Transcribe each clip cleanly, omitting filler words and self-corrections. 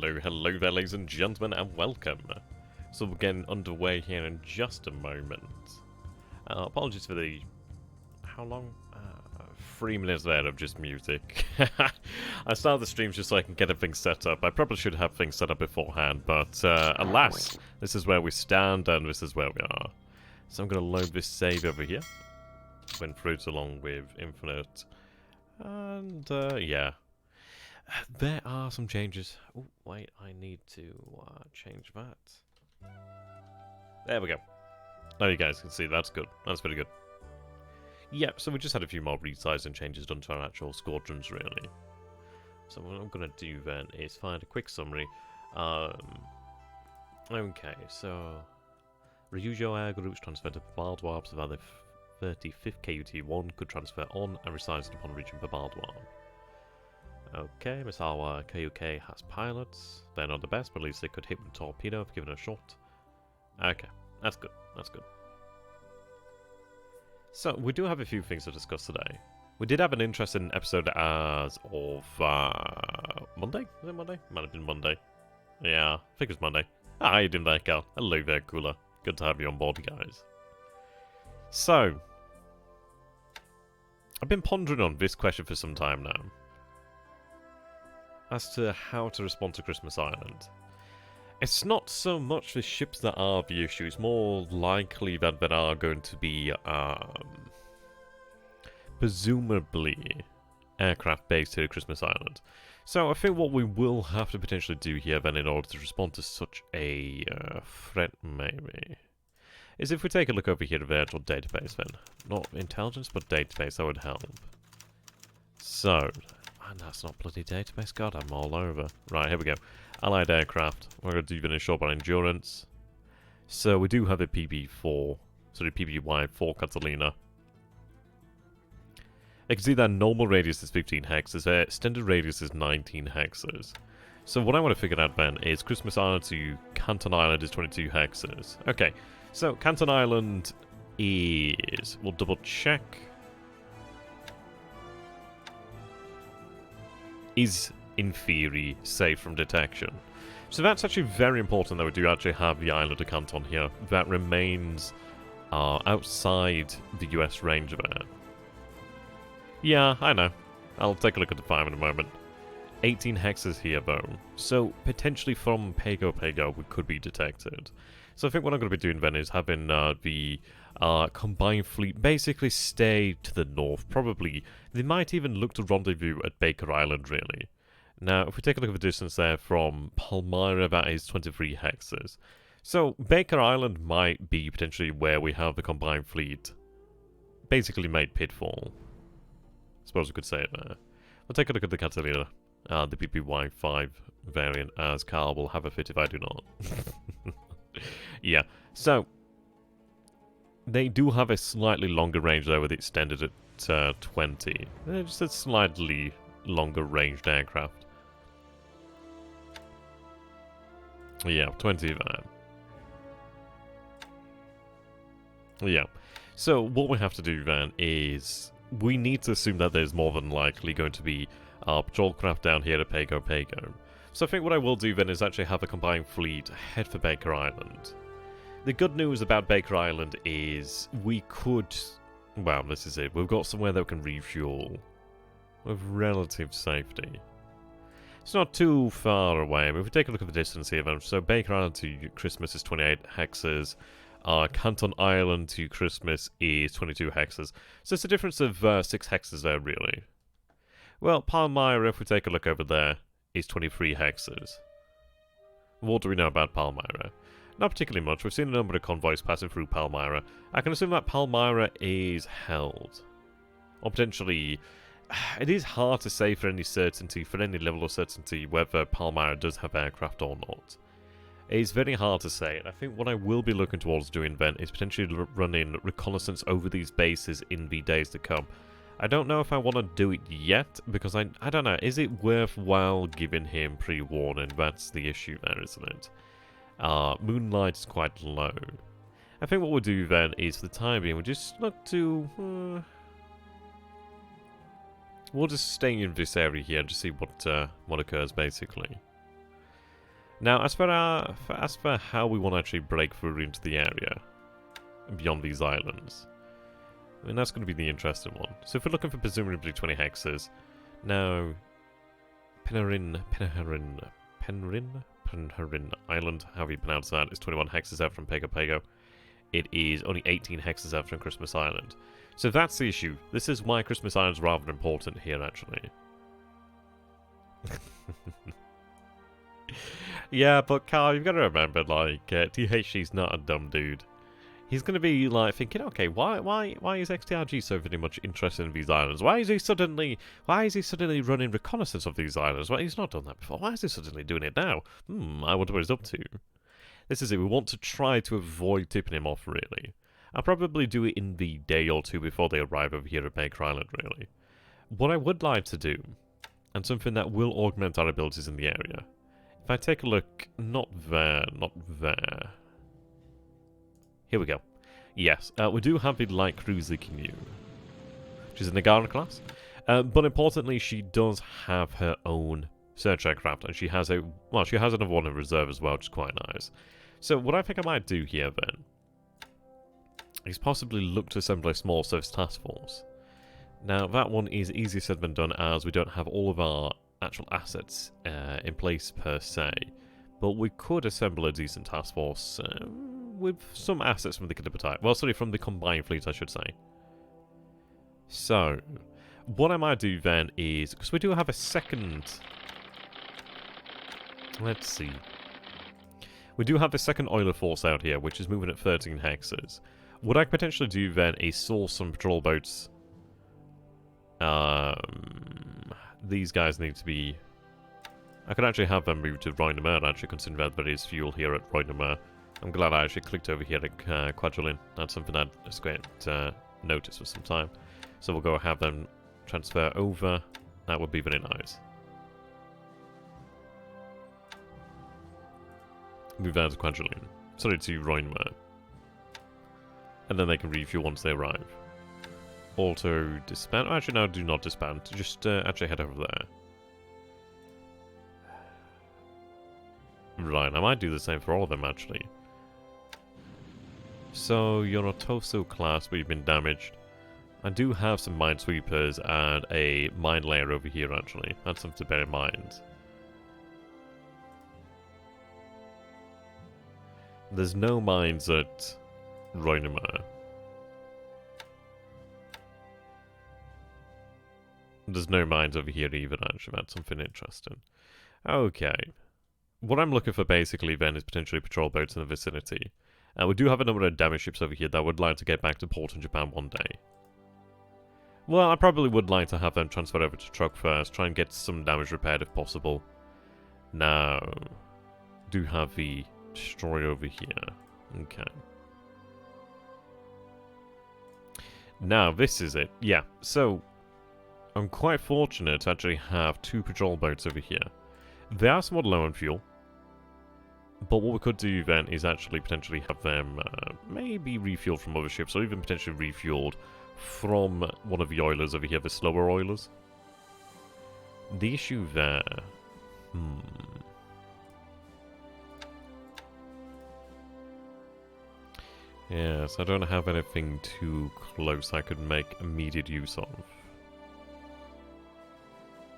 Hello there, ladies and gentlemen, and welcome. So we're getting underway here in just a moment. Apologies for the... how long? 3 minutes there of just music. I started the stream just so I can get everything set up. I probably should have things set up beforehand, but alas, this is where we stand and this is where we are. So I'm going to load this save over here. Went through it along with Infinite. And yeah. There are some changes. Oh, wait, I need to change that. There we go. Now you guys can see that's good. That's very good. Yep, so we just had a few more resize and changes done to our actual squadrons, really. So what I'm going to do then is find a quick summary. Okay, so... Ryujo air groups transferred to Bombard Warps of either 35th KUT-1 could transfer on and resized upon reaching Bombard Warp. Okay, Misawa KUK has pilots. They're not the best, but at least they could hit with a torpedo if given a shot. Okay, that's good. That's good. So, we do have a few things to discuss today. We did have an interesting episode as of Monday? Was it Monday? Might have been Monday. Yeah, I think it was Monday. Ah, how you doing there, Cal? Hello there, Cooler. Good to have you on board, guys. So, I've been pondering on this question for some time now, as to how to respond to Christmas Island. It's not so much the ships that are the issue, it's more likely that there are going to be, presumably, aircraft based here at Christmas Island. So I think what we will have to potentially do here then in order to respond to such a threat maybe, is if we take a look over here at the actual database then. Not intelligence, but database, that would help. So... and that's not bloody database, god, I'm all over. Right, here we go. Allied aircraft. We're going to do the short by endurance. So we do have a PB4, sorry, PBY for Catalina. You can see that normal radius is 15 hexes, their extended radius is 19 hexes. So what I want to figure out then is Christmas Island to Canton Island is 22 hexes. Okay, so Canton Island is, we'll double check, is, in theory, safe from detection. So that's actually very important that we do actually have the island of Canton here. That remains outside the US range of it. Yeah, I know. I'll take a look at the time in a moment. 18 hexes here, though. So, potentially from Pago we could be detected. So I think what I'm going to be doing then is having the combined fleet basically stay to the north. Probably, they might even look to rendezvous at Baker Island, really. Now, if we take a look at the distance there from Palmyra, that is 23 hexes. So, Baker Island might be potentially where we have the combined fleet basically made pitfall. I suppose we could say it there. We'll take a look at the Catalina, the PPY5 variant, as Carl will have a fit if I do not. Yeah, so they do have a slightly longer range though, with it extended at 20. Just a slightly longer ranged aircraft. Yeah, 20 there. Yeah, so what we have to do then is we need to assume that there's more than likely going to be patrol craft down here at Pago. So I think what I will do then is actually have a combined fleet head for Baker Island. The good news about Baker Island is we could... well, this is it. We've got somewhere that we can refuel with relative safety. It's not too far away. I mean, if we take a look at the distance here then, so Baker Island to Christmas is 28 hexes. Canton Island to Christmas is 22 hexes. So it's a difference of 6 hexes there, really. Well, Palmyra, if we take a look over there, is 23 hexes. What do we know about Palmyra? Not particularly much. We've seen a number of convoys passing through Palmyra. I can assume that Palmyra is held. Or potentially... it is hard to say for any certainty, for any level of certainty, whether Palmyra does have aircraft or not. It's very hard to say, and I think what I will be looking towards doing then is potentially running reconnaissance over these bases in the days to come. I don't know if I want to do it yet, because I don't know, is it worthwhile giving him pre-warning? That's the issue there, isn't it? Moonlight is quite low. I think what we'll do then is, for the time being, we'll just look to... we'll just stay in this area here and just see what occurs, basically. Now, as for how we want to actually break through into the area beyond these islands, I mean, that's going to be the interesting one. So if we're looking for presumably 20 hexes, now Penryn Island, however you pronounce that, is 21 hexes out from Pago Pago. It is only 18 hexes out from Christmas Island. So that's the issue. This is why Christmas Island's rather important here, actually. Yeah, but Carl, you've got to remember, like, THG's not a dumb dude. He's going to be, like, thinking, okay, why is XTRG so very much interested in these islands? Why is he suddenly running reconnaissance of these islands? Well, he's not done that before. Why is he suddenly doing it now? I wonder what he's up to. This is it. We want to try to avoid tipping him off, really. I'll probably do it in the day or two before they arrive over here at Baker Island, really. What I would like to do, and something that will augment our abilities in the area, if I take a look, not there. Here we go. Yes, we do have the light cruiser canoe. She's a Nagara class. But importantly, she does have her own search aircraft, and she has another one in reserve as well, which is quite nice. So what I think I might do here then is possibly look to assemble a small service task force. Now that one is easier said than done, as we don't have all of our actual assets in place per se, but we could assemble a decent task force with some assets from the Kidnapper type. Well, sorry, from the combined fleet, I should say. So, what I might do then is, because we do have a second... Let's see. We do have a second oiler force out here, which is moving at 13 hexes. What I could potentially do then is source some patrol boats. These guys need to be... I could actually have them moved to Rheinemer, actually, considering that there is fuel here at Rheinemer. I'm glad I actually clicked over here at Quadrillin. That's something I'd noticed for some time. So we'll go have them transfer over. That would be very nice. Move down to Quadrillin. Sorry, to Rheinemer. And then they can refuel once they arrive. Auto disband. Oh, actually, no, do not disband. Just actually head over there. Right, I might do the same for all of them, actually. So, you're a Toso class, but you've been damaged. I do have some minesweepers and a mine layer over here, actually. That's something to bear in mind. There's no mines at Rheinemer. There's no mines over here either, actually. That's something interesting. Okay. What I'm looking for basically then is potentially patrol boats in the vicinity. We do have a number of damage ships over here that would like to get back to port in Japan one day. Well, I probably would like to have them transferred over to truck first, try and get some damage repaired if possible. Now, do have the destroyer over here. Okay. Now, this is it. Yeah, so I'm quite fortunate to actually have 2 patrol boats over here. They are somewhat low on fuel. But what we could do then is actually potentially have them maybe refueled from other ships, or even potentially refueled from one of the oilers over here, the slower oilers. The issue there... Yes, I don't have anything too close I could make immediate use of.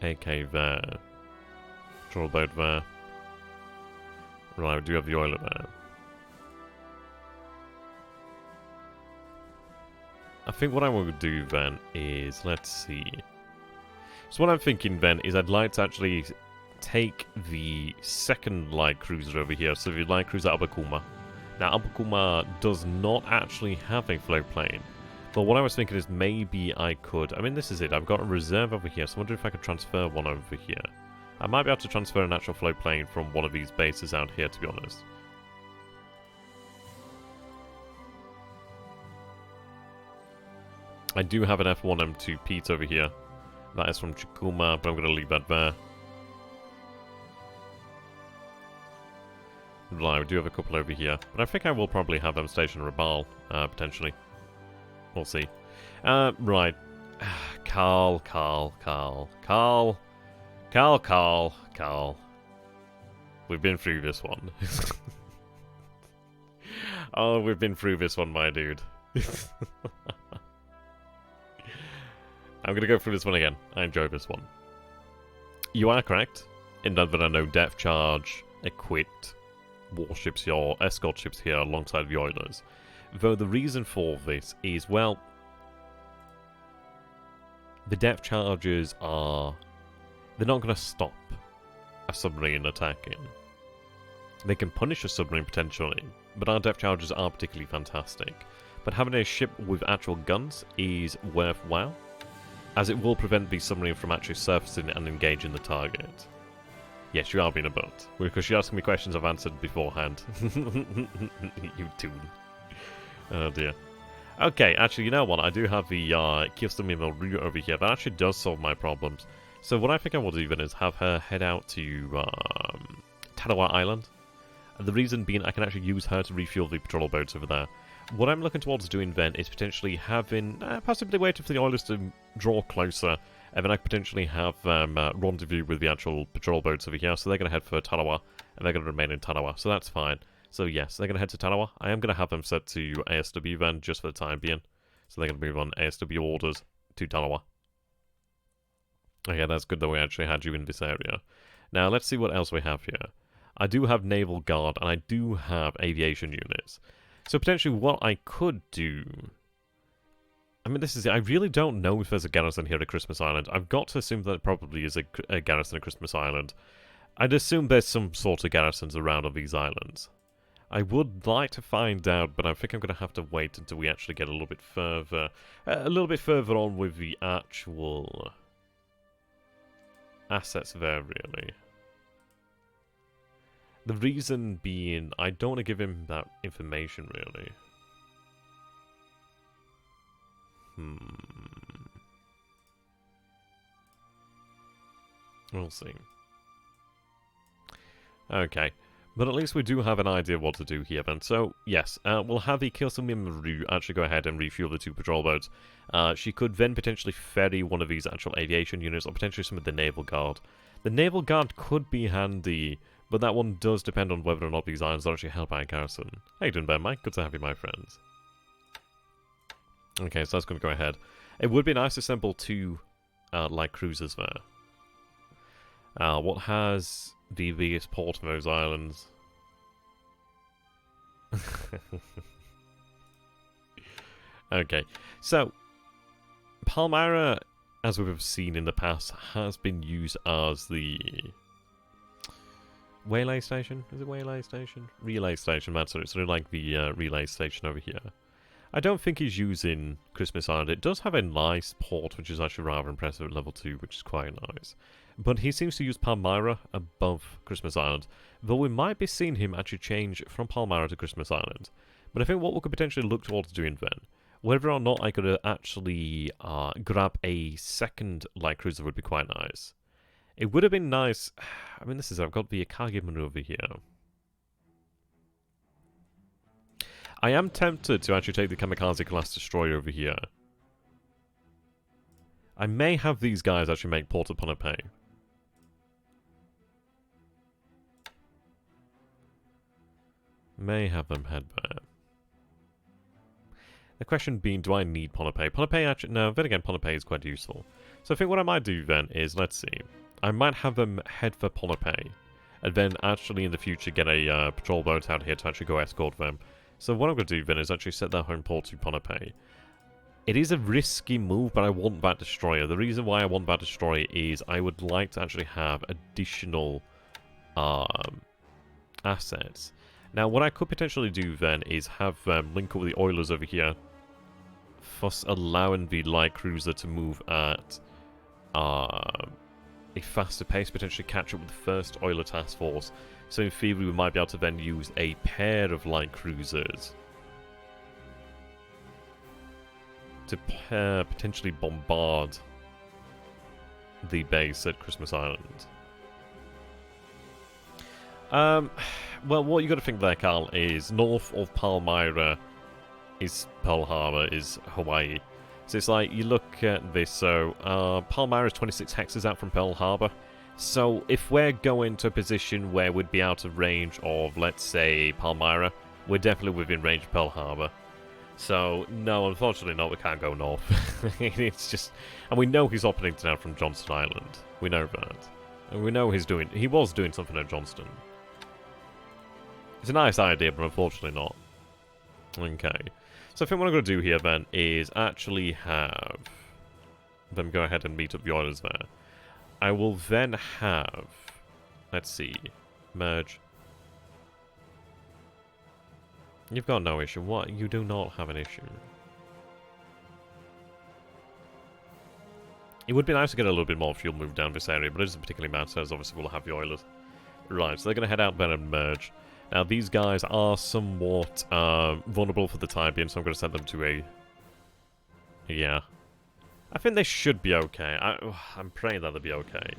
AK there. Patrol boat there. Right, we do have the oiler there. I think what I will do then is, let's see. So what I'm thinking then is I'd like to actually take the second light cruiser over here, so the light cruiser Abakuma. Now, Abakuma does not actually have a float plane. But what I was thinking is maybe I could... I mean, this is it. I've got a reserve over here, so I wonder if I could transfer one over here. I might be able to transfer an actual float plane from one of these bases out here, to be honest. I do have an F1M2 Pete over here. That is from Chikuma, but I'm going to leave that there. Right, we do have a couple over here. But I think I will probably have them station Rabal, potentially. We'll see. Right. Carl. We've been through this one. Oh, we've been through this one, my dude. I'm gonna go through this one again. I enjoy this one. You are correct in that there are no depth charge equipped warships here, or escort ships here alongside the Oilers. Though the reason for this is, well, the depth charges are... they're not going to stop a submarine attacking. They can punish a submarine potentially, but our depth charges are particularly fantastic. But having a ship with actual guns is worthwhile, as it will prevent the submarine from actually surfacing and engaging the target. Yes, you are being a butt, because you're asking me questions I've answered beforehand. You toon. Oh dear. Okay, actually, you know what? I do have the Kilgore route over here. That actually does solve my problems. So what I think I will do then is have her head out to Tenno Island. And the reason being, I can actually use her to refuel the patrol boats over there. What I'm looking towards doing then is potentially having, possibly waiting for the Oilers to draw closer, and then I could potentially have rendezvous with the actual patrol boats over here. So they're going to head for Tenno, and they're going to remain in Tenno, so that's fine. So yes, they're going to head to Tenno. I am going to have them set to ASW then, just for the time being. So they're going to move on ASW orders to Tenno. Okay, that's good that we actually had you in this area. Now, let's see what else we have here. I do have Naval Guard, and I do have aviation units. So potentially what I could do... I mean, this is it. I really don't know if there's a garrison here at Christmas Island. I've got to assume that it probably is a garrison at Christmas Island. I'd assume there's some sort of garrisons around on these islands. I would like to find out, but I think I'm going to have to wait until we actually get a little bit further on with the actual assets there, really. The reason being, I don't want to give him that information, really. We'll see. Okay. But at least we do have an idea of what to do here then. So, yes, we'll have the Kilgore actually go ahead and refuel the two patrol boats. She could then potentially ferry one of these actual aviation units, or potentially some of the Naval Guard. The Naval Guard could be handy, but that one does depend on whether or not these islands are actually held by a garrison. How you doing, Ben, Mike? Good to have you, my friends. Okay, so that's going to go ahead. It would be nice to assemble two light cruisers there. What has the biggest port of those islands? Okay, so Palmyra, as we've seen in the past, has been used as the waylay station. Is it waylay station? Relay station. That's sort of like the relay station over here. I don't think he's using Christmas Island. It does have a nice port, which is actually rather impressive at level 2, which is quite nice. But he seems to use Palmyra above Christmas Island, though we might be seeing him actually change from Palmyra to Christmas Island. But I think what we could potentially look towards doing then, whether or not I could actually grab a second light cruiser would be quite nice. It would have been nice... I mean, this is... I've got the Akagi maneuver here. I am tempted to actually take the Kamikaze-class destroyer over here. I may have these guys actually make port at Ponape. May have them head there. The question being, do I need Ponape? Ponape actually... No, then again, Ponape is quite useful. So I think what I might do then is, let's see. I might have them head for Ponape. And then actually in the future get a patrol boat out here to actually go escort them. So what I'm going to do then is actually set their home port to Ponape. It is a risky move, but I want that destroyer. The reason why I want that destroyer is I would like to actually have additional assets. Now, what I could potentially do then is have link up with the Oilers over here, thus allowing the light cruiser to move at a faster pace, potentially catch up with the first Oiler task force. So in theory, we might be able to then use a pair of light cruisers to potentially bombard the base at Christmas Island. Well, what you got to think there, Carl, is north of Palmyra is Pearl Harbor, is Hawaii. So it's like, you look at this, so Palmyra is 26 hexes out from Pearl Harbor. So if we're going to a position where we'd be out of range of, let's say, Palmyra, we're definitely within range of Pearl Harbor. So, no, unfortunately not, we can't go north. It's just... And we know he's operating out from Johnston Island. We know that. And we know he was doing something at Johnston. It's a nice idea, but unfortunately not. Okay. So I think what I'm going to do here, then, is actually have them go ahead and meet up the Oilers there. I will then have... Let's see. Merge. You've got no issue. What? You do not have an issue. It would be nice to get a little bit more fuel moved down this area, but it doesn't particularly matter, as obviously we'll have the Oilers. Right, so they're going to head out there and merge. Now, these guys are somewhat vulnerable for the time being, so I'm going to send them to a... Yeah. I think they should be okay. I'm praying that they'll be okay.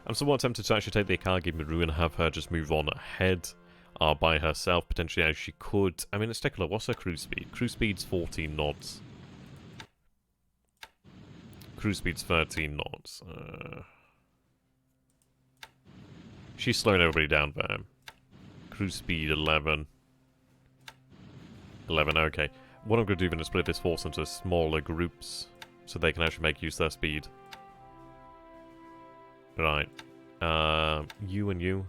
I'm somewhat tempted to actually take the Akagi Maru and have her just move on ahead by herself, potentially, as she could. I mean, let's take a look. What's her cruise speed? Cruise speed's 14 knots. Cruise speed's 13 knots. She's slowing everybody down there. Cruise speed 11. 11, okay. What I'm going to do is split this force into smaller groups so they can actually make use of their speed. Right. You and you.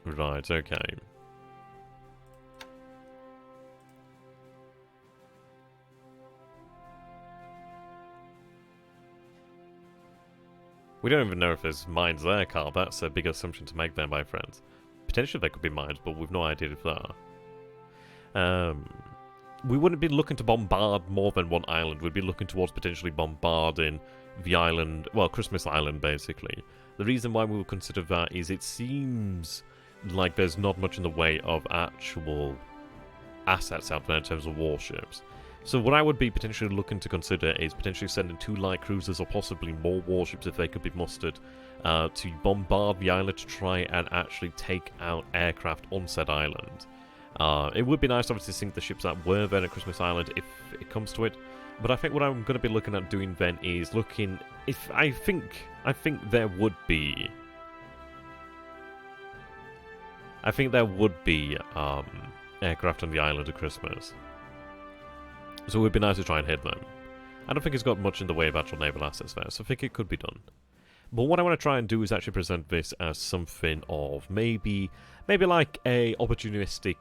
Right, okay. We don't even know if there's mines there, Carl. That's a big assumption to make there, my friends. Potentially there could be mines, but we've no idea if there are. We wouldn't be looking to bombard more than one island. We'd be looking towards potentially bombarding the island, well, Christmas Island, basically. The reason why we would consider that is it seems like there's not much in the way of actual assets out there in terms of warships. So what I would be potentially looking to consider is potentially sending 2 light cruisers or possibly more warships if they could be mustered to bombard the island to try and actually take out aircraft on said island. It would be nice obviously to sink the ships that were there at Christmas Island if it comes to it, but I think what I'm going to be looking at doing then is looking if I think there would be aircraft on the island at Christmas. So it would be nice to try and hit them. I don't think it's got much in the way of actual naval assets there, so I think it could be done. But what I want to try and do is actually present this as something of maybe like a opportunistic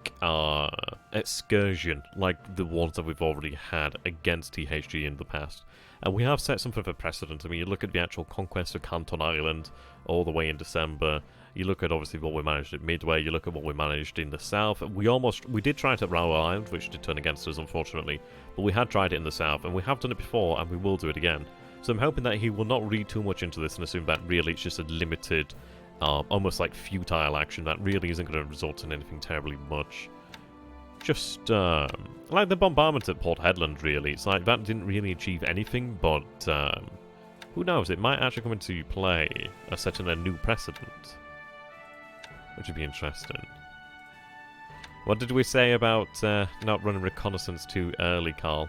excursion, like the ones that we've already had against THG in the past. And we have set something of a precedent. I mean, you look at the actual conquest of Canton Island all the way in December. You look at obviously what we managed at Midway. You look at what we managed in the south. We did try it at Raoul Island, which did turn against us, unfortunately. But we had tried it in the south, and we have done it before, and we will do it again. So I'm hoping that he will not read too much into this and assume that really it's just a limited, almost like futile action that really isn't going to result in anything terribly much. Just like the bombardment at Port Hedland, really. It's like that didn't really achieve anything, but who knows? It might actually come into play, setting a new precedent, which would be interesting. What did we say about not running reconnaissance too early, Carl?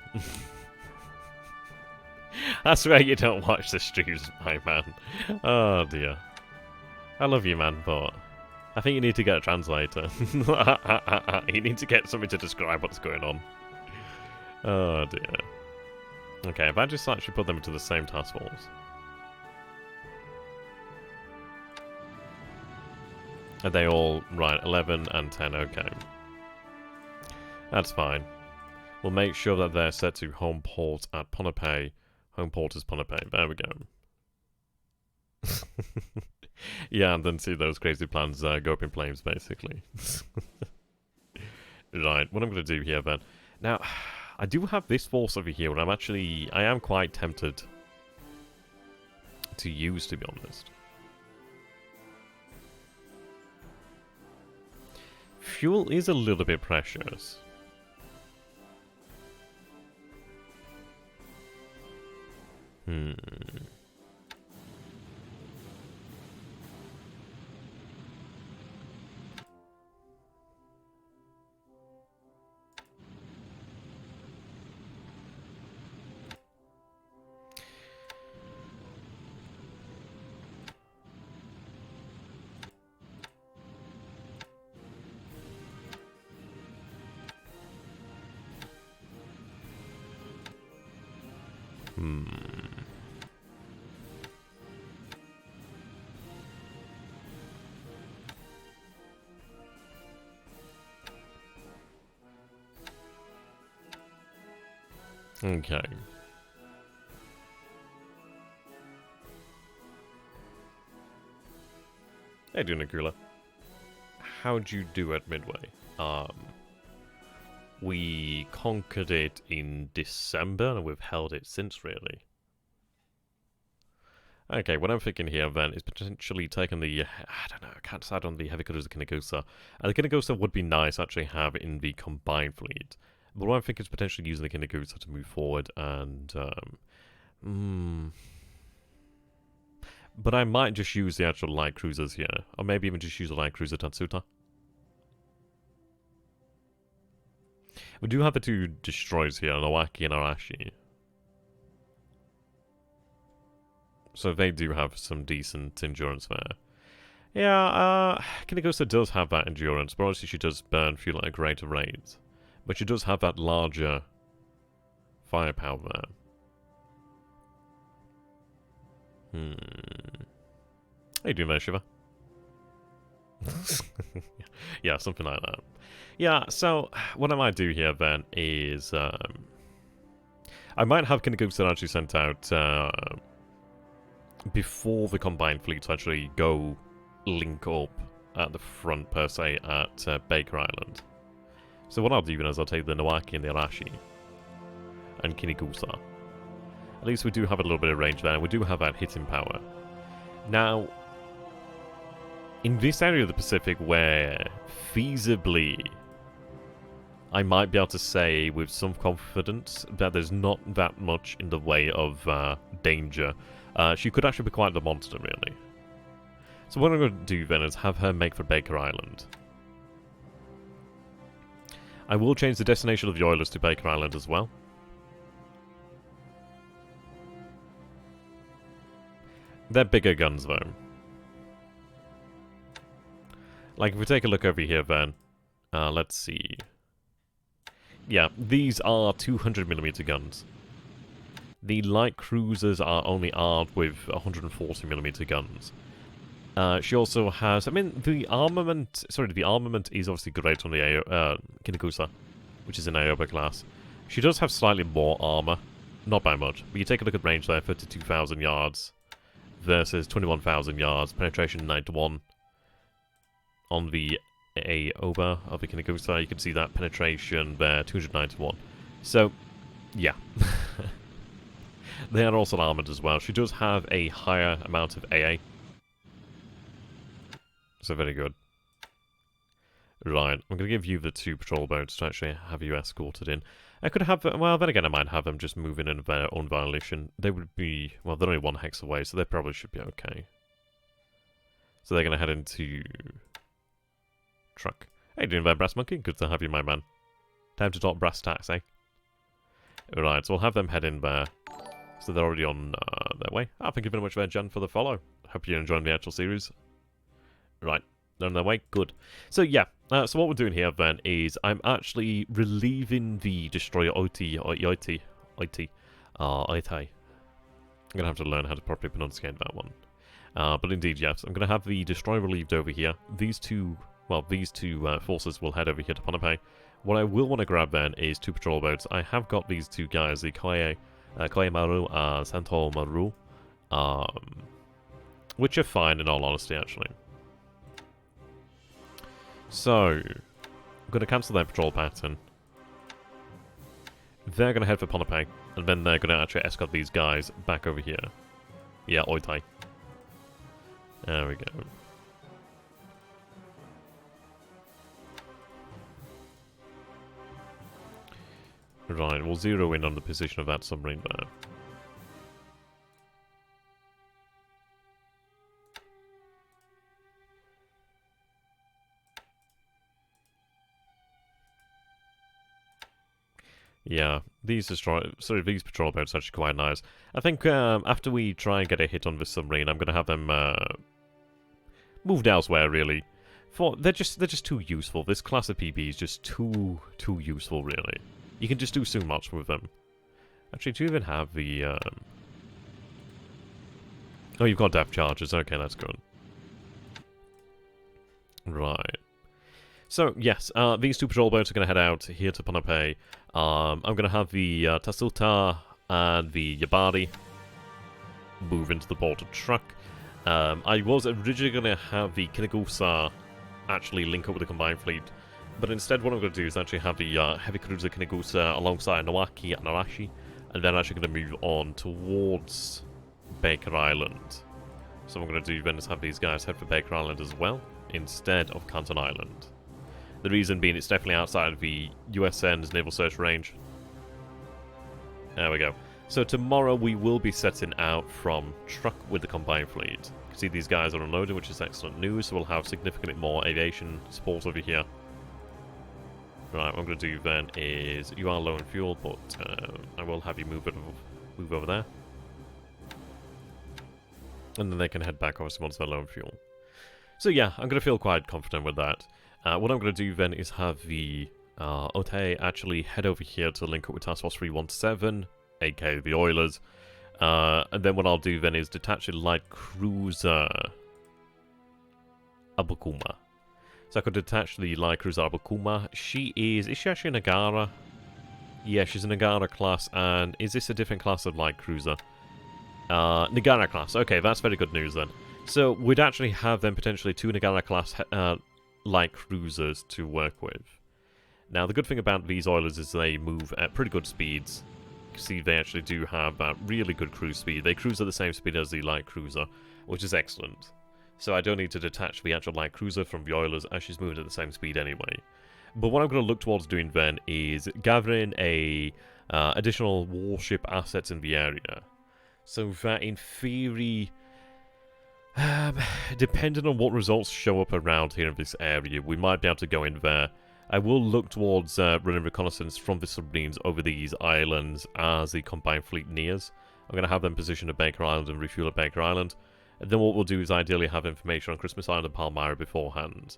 That's where you don't watch the streams, my man. Oh dear. I love you, man, but I think you need to get a translator. You need to get something to describe what's going on. Oh dear. Okay, if I just actually put them into the same task force. Are they all... right, 11 and 10, okay. That's fine. We'll make sure that they're set to home port at Ponape. Home port is Ponape. There we go. Yeah, and then see those crazy plans go up in flames, basically. Right, what I'm going to do here, then. Now, I do have this force over here, and I am quite tempted to use, to be honest. Fuel is a little bit precious. Okay. Hey, doing Nakula. How'd you do at Midway? We conquered it in December, and we've held it since, really. Okay, what I'm thinking here, then, is potentially taking the... I don't know, I can't decide on the heavy cutters of the Kinagusa. The Kinagusa would be nice, actually, have in the combined fleet. But what I'm thinking is potentially using the Kinagusa to move forward, and... But I might just use the actual light cruisers here. Or maybe even just use the light cruiser Tatsuta. We do have the two destroyers here, Nowaki and Arashi. So they do have some decent endurance there. Yeah, Kinagusa does have that endurance, but obviously she does burn fuel at a greater rate. But she does have that larger firepower there. How you doing there, Shiva? Yeah, something like that. Yeah, so what I might do here then is I might have Kinagusa actually sent out before the combined fleets actually go link up at the front per se at Baker Island. So what I'll do is I'll take the Nowaki and the Arashi and Kinagusa. At least we do have a little bit of range there. We do have that hitting power. Now, in this area of the Pacific where feasibly I might be able to say with some confidence that there's not that much in the way of danger, she could actually be quite the monster, really. So what I'm going to do then is have her make for Baker Island. I will change the destination of the Oilers to Baker Island as well. They're bigger guns, though. Like, if we take a look over here, then, let's see. Yeah, these are 200mm guns. The light cruisers are only armed with 140mm guns. She also has... I mean, the armament is obviously great on the Kinagusa, which is an Aoba class. She does have slightly more armor. Not by much. But you take a look at range there, 32,000 yards versus 21,000 yards. Penetration 91. On the Aoba of the Kinagusa, you can see that penetration there, 291. So, yeah. They are also armored as well. She does have a higher amount of AA. So very good. Right, I'm going to give you the two patrol boats to actually have you escorted in. I could have, well, then again, I might have them just move in their own violation. They would be, well, they're only 1 hex away, so they probably should be okay. So they're going to head into... truck. How you doing there, Brass Monkey? Good to have you, my man. Time to talk brass tacks, eh? Right, so we'll have them head in there. So they're already on their way. Thank you very much there, Jen, for the follow. Hope you're enjoying the actual series. Right, they're on their way. Good. So yeah, so what we're doing here then is I'm actually relieving the destroyer Oiti, or Oiti. I'm going to have to learn how to properly pronunciate that one. But indeed, yes, I'm going to have the destroyer relieved over here. These two forces will head over here to Ponape. What I will want to grab then is 2 patrol boats. I have got these 2 guys, the Koemaru and Santo Maru, which are fine in all honesty, actually. So, I'm going to cancel their patrol pattern. They're going to head for Ponape, and then they're going to actually escort these guys back over here. Yeah, Oitai. There we go. Right, we'll zero in on the position of that submarine there. Yeah, these patrol boats are actually quite nice. I think after we try and get a hit on this submarine, I'm going to have them moved elsewhere, really. They're just too useful. This class of PB is just too useful, really. You can just do so much with them. Actually, do you even have the... Oh, you've got depth charges. Okay, that's good. Right. So, yes, these two patrol boats are going to head out here to Ponape. I'm going to have the Tasuta and the Yabari move into the port of Truck. I was originally going to have the Kinagusa actually link up with the combined fleet, but instead what I'm going to do is actually have the heavy cruiser Kinagusa alongside Nawaki and Arashi, and then actually going to move on towards Baker Island. So what I'm going to do then is have these guys head for Baker Island as well, instead of Canton Island. The reason being it's definitely outside of the USN's naval search range. There we go. So tomorrow we will be setting out from Truck with the combined fleet. You can see these guys are unloading, which is excellent news, so we'll have significantly more aviation support over here. Right, what I'm going to do then is, you are low on fuel, but I will have you move over there. And then they can head back, obviously, once they're low on fuel. So yeah, I'm going to feel quite confident with that. What I'm going to do then is have the Ote actually head over here to link up with Task Force 317, aka the Oilers. And then what I'll do then is detach a light cruiser Abukuma. So I could detach the light cruiser Abukuma. Is she actually a Nagara? Yeah, she's a Nagara class, and is this a different class of light cruiser? Nagara class. Okay, that's very good news then. So we'd actually have then potentially two Nagara class light cruisers to work with. Now the good thing about these Oilers is they move at pretty good speeds. You can see they actually do have really good cruise speed. They cruise at the same speed as the light cruiser, which is excellent. So I don't need to detach the actual light cruiser from the Oilers as she's moving at the same speed anyway. But what I'm going to look towards doing then is gathering additional warship assets in the area. So that in theory, depending on what results show up around here in this area, we might be able to go in there. I will look towards running reconnaissance from the submarines over these islands as the combined fleet nears. I'm going to have them positioned at Baker Island and refuel at Baker Island. And then what we'll do is ideally have information on Christmas Island and Palmyra beforehand.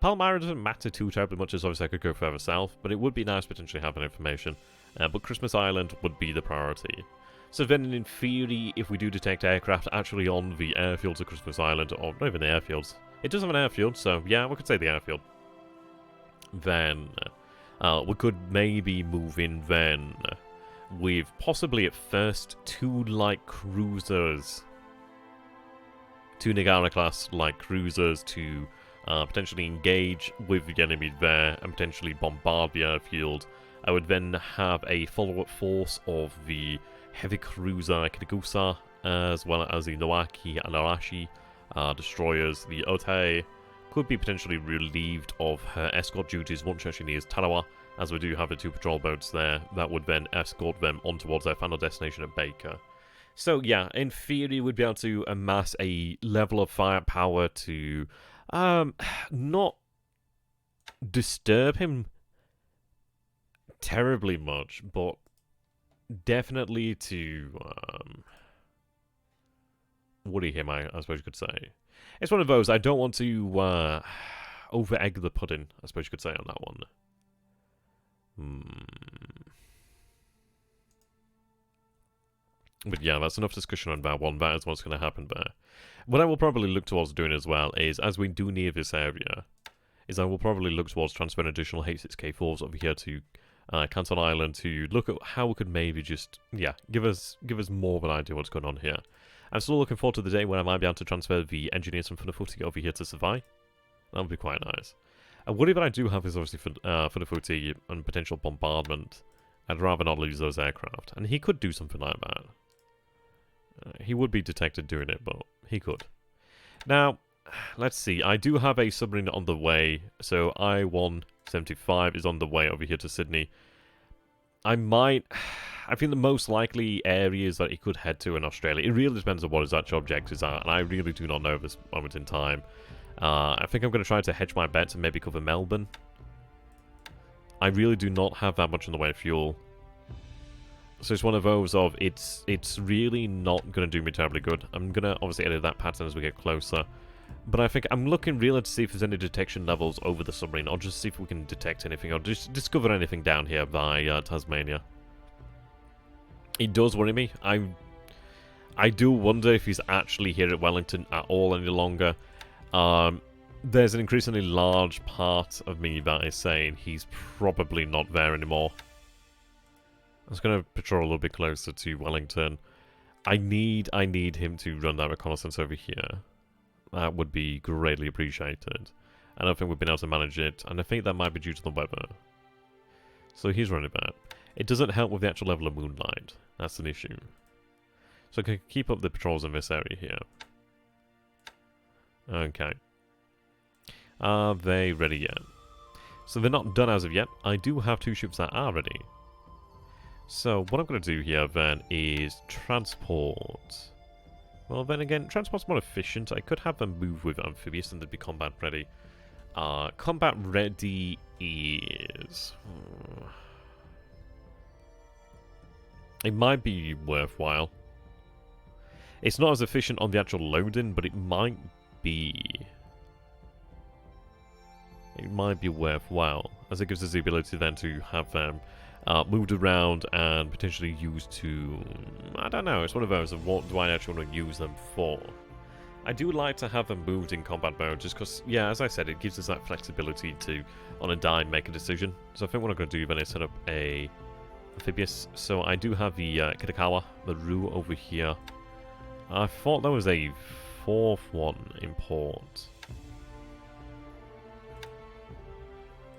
Palmyra doesn't matter too terribly much, as obviously I could go further south, but it would be nice potentially having information. But Christmas Island would be the priority. So then, in theory, if we do detect aircraft actually on the airfields of Christmas Island, or not even the airfields, it does have an airfield, so yeah, we could say the airfield. Then, we could maybe move in then with possibly at first two light cruisers. Two Nagara-class light cruisers to potentially engage with the enemy there and potentially bombard the airfield. I would then have a follow-up force of the heavy cruiser Kinagusa, as well as the Nawaki and Arashi destroyers. The Ote could be potentially relieved of her escort duties once she nears Tarawa, as we do have the two patrol boats there that would then escort them on towards their final destination at Baker. So yeah, in theory we'd be able to amass a level of firepower to not disturb him terribly much, but definitely to worry him, I suppose you could say. It's one of those, I don't want to over-egg the pudding, I suppose you could say on that one. But yeah, that's enough discussion on that one. That is what's going to happen there. What I will probably look towards doing as well is, as we do near this area, is I will probably look towards transferring additional H6K4s over here to Canton Island to look at how we could maybe just, yeah, give us more of an idea what's going on here. I'm still looking forward to the day when I might be able to transfer the engineers from Funafuti over here to Savai. That would be quite nice. A worry that I do have is obviously Funafuti and potential bombardment. I'd rather not lose those aircraft. And he could do something like that. He would be detected doing it, but he could. Now, let's see. I do have a submarine on the way. So I-175 is on the way over here to Sydney. I think the most likely areas that he could head to in Australia, it really depends on what his actual objectives are, and I really do not know at this moment in time. I think I'm going to try to hedge my bets and maybe cover Melbourne. I really do not have that much in the way of fuel. So it's one of those of, it's really not going to do me terribly good. I'm going to obviously edit that pattern as we get closer. But I think I'm looking really to see if there's any detection levels over the submarine, or just see if we can detect anything, or just discover anything down here by Tasmania. It does worry me. I do wonder if he's actually here at Wellington at all any longer. there's an increasingly large part of me that is saying he's probably not there anymore. I was going to patrol a little bit closer to Wellington. I need him to run that reconnaissance over here. That would be greatly appreciated. I don't think we've been able to manage it, and I think that might be due to the weather. So he's running that. It doesn't help with the actual level of moonlight. That's an issue. So I can keep up the patrols in this area here. Okay. Are they ready yet? So they're not done as of yet. I do have 2 ships that are ready. So what I'm going to do here then is transport. Well then again, transport's more efficient. I could have them move with amphibious and they'd be combat ready. Combat ready is... It might be worthwhile. It's not as efficient on the actual loading, but it might be... It might be worthwhile, as it gives us the ability then to have them moved around and potentially used to... I don't know, it's one of those of what do I actually want to use them for. I do like to have them moved in combat mode, just because, yeah, as I said, it gives us that flexibility to, on a dime, make a decision. So I think what I'm going to do then is set up a amphibious. So I do have the Kitakawa, the Ru over here. I thought there was a 4th one in port.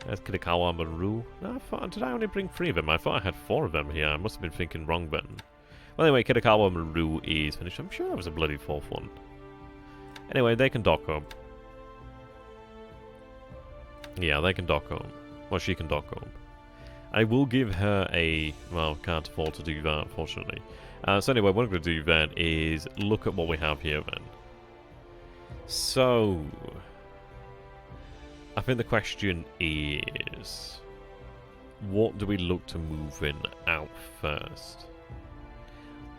There's Kitakawa, Maru. No, did I only bring 3 of them? I thought I had 4 of them here. I must have been thinking wrong then. Well, anyway, Kitakawa, Maru is finished. I'm sure there was a bloody 4th one. Anyway, they can dock home. Yeah, they can dock home. Well, she can dock home. I will give her a... Well, can't afford to do that, unfortunately. So anyway, what I'm going to do then is look at what we have here then. So... I think the question is... What do we look to move in out first?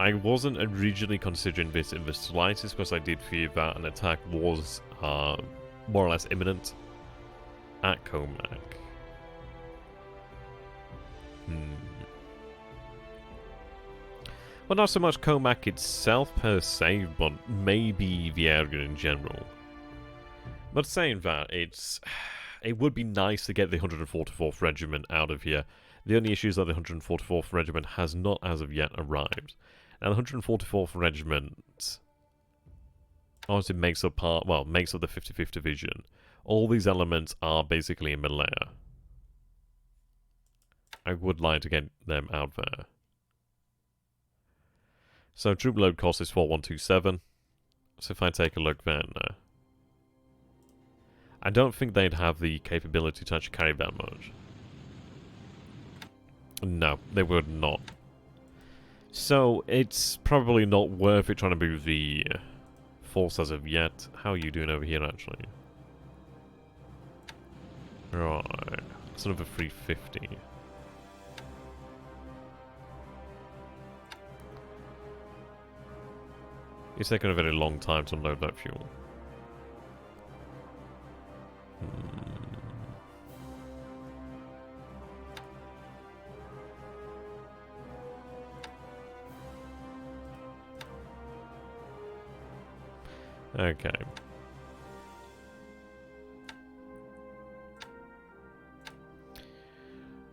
I wasn't originally considering this in the slightest because I did fear that an attack was more or less imminent at Comac. Well, not so much Comac itself per se, but maybe the area in general. But saying that, it would be nice to get the 144th Regiment out of here. The only issue is that the 144th Regiment has not as of yet arrived. Now, the 144th Regiment honestly makes up makes up the 55th Division. All these elements are basically in Malaya. I would like to get them out there. So, troop load cost is 4127. So, if I take a look then... I don't think they'd have the capability to actually carry that much. No, they would not. So, it's probably not worth it trying to move the force as of yet. How are you doing over here, actually? Right. It's another 350. It's taking a very long time to unload that fuel. Okay.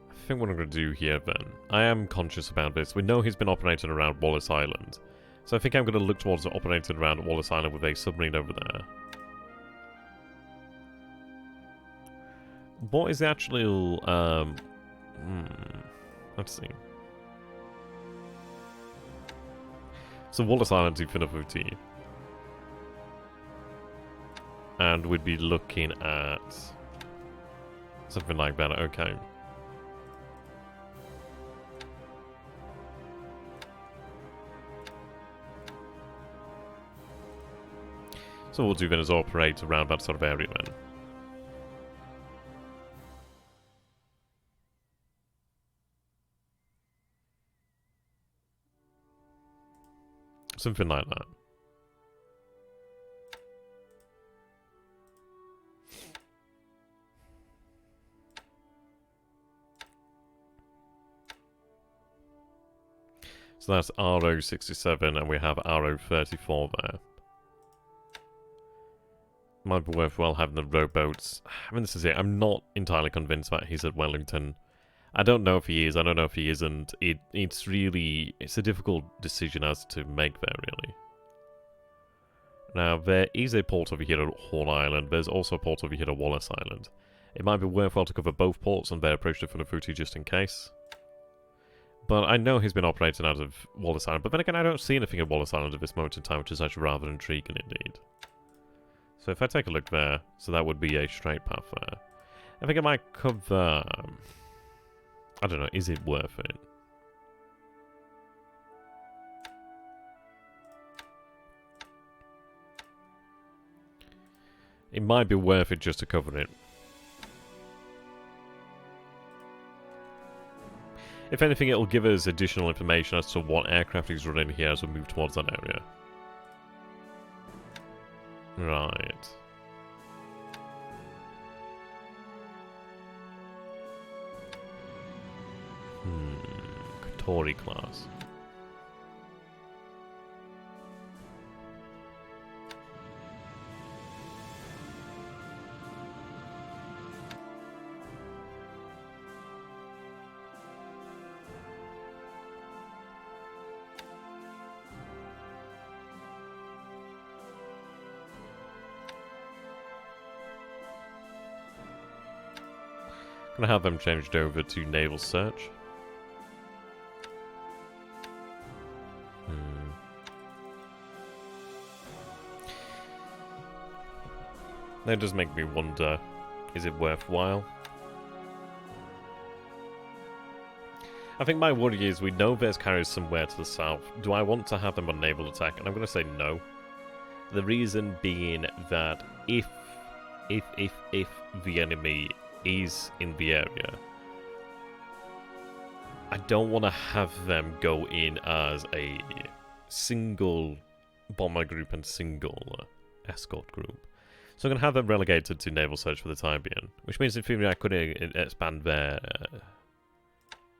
I think what I'm going to do here then, I am conscious about this. We know he's been operating around Wallace Island. So I think I'm going to look towards operating around Wallace Island with a submarine over there. What is the actual, let's see. So Wallace Island to Finafuti. And we'd be looking at something like that, okay. So what we'll do then is operate around that sort of area then. Something like that. So that's RO67 and we have RO34 there. Might be worthwhile having the rowboats. I mean, this is it. I'm not entirely convinced that he's at Wellington. I don't know if he is. I don't know if he isn't. It's a difficult decision as to make there, really. Now, there is a port over here at Horn Island. There's also a port over here at Wallace Island. It might be worthwhile to cover both ports and their approach to Funafuti just in case. But I know he's been operating out of Wallace Island. But then again, I don't see anything at Wallace Island at this moment in time, which is actually rather intriguing indeed. So if I take a look there, so that would be a straight path there. I think I might cover... I don't know, is it worth it? It might be worth it just to cover it. If anything, it'll give us additional information as to what aircraft he's running here as we move towards that area. Right. Katori class. Gonna have them changed over to naval search. That does make me wonder, is it worthwhile? I think my worry is we know there's carriers somewhere to the south. Do I want to have them on naval attack? And I'm going to say no. The reason being that if the enemy is in the area, I don't want to have them go in as a single bomber group and single escort group. So I'm going to have them relegated to naval search for the time being, which means in theory I could expand their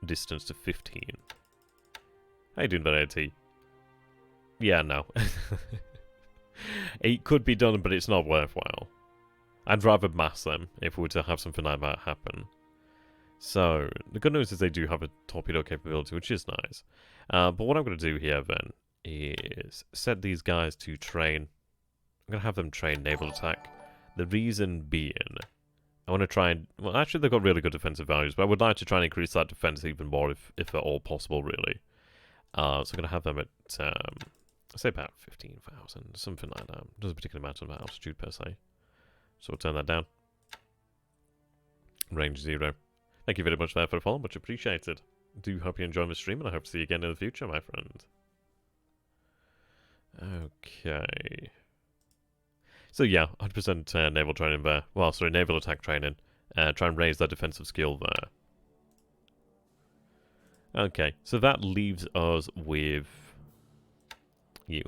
distance to 15. How you doing there, AT? Yeah, no. It could be done, but it's not worthwhile. I'd rather mass them if we were to have something like that happen. So, the good news is they do have a torpedo capability, which is nice. But what I'm going to do here then is set these guys to train. I'm going to have them train naval attack. The reason being, I want to try and... Well, actually, they've got really good defensive values, but I would like to try and increase that defense even more if at all possible, really. So I'm going to have them at, say about 15,000, something like that. Doesn't particularly matter about altitude, per se. So we'll turn that down. Range 0. Thank you very much there for the follow, much appreciated. Do hope you enjoy the stream, and I hope to see you again in the future, my friend. Okay. So yeah, 100% naval training there. Well, sorry, naval attack training. Try and raise their defensive skill there. Okay, so that leaves us with you.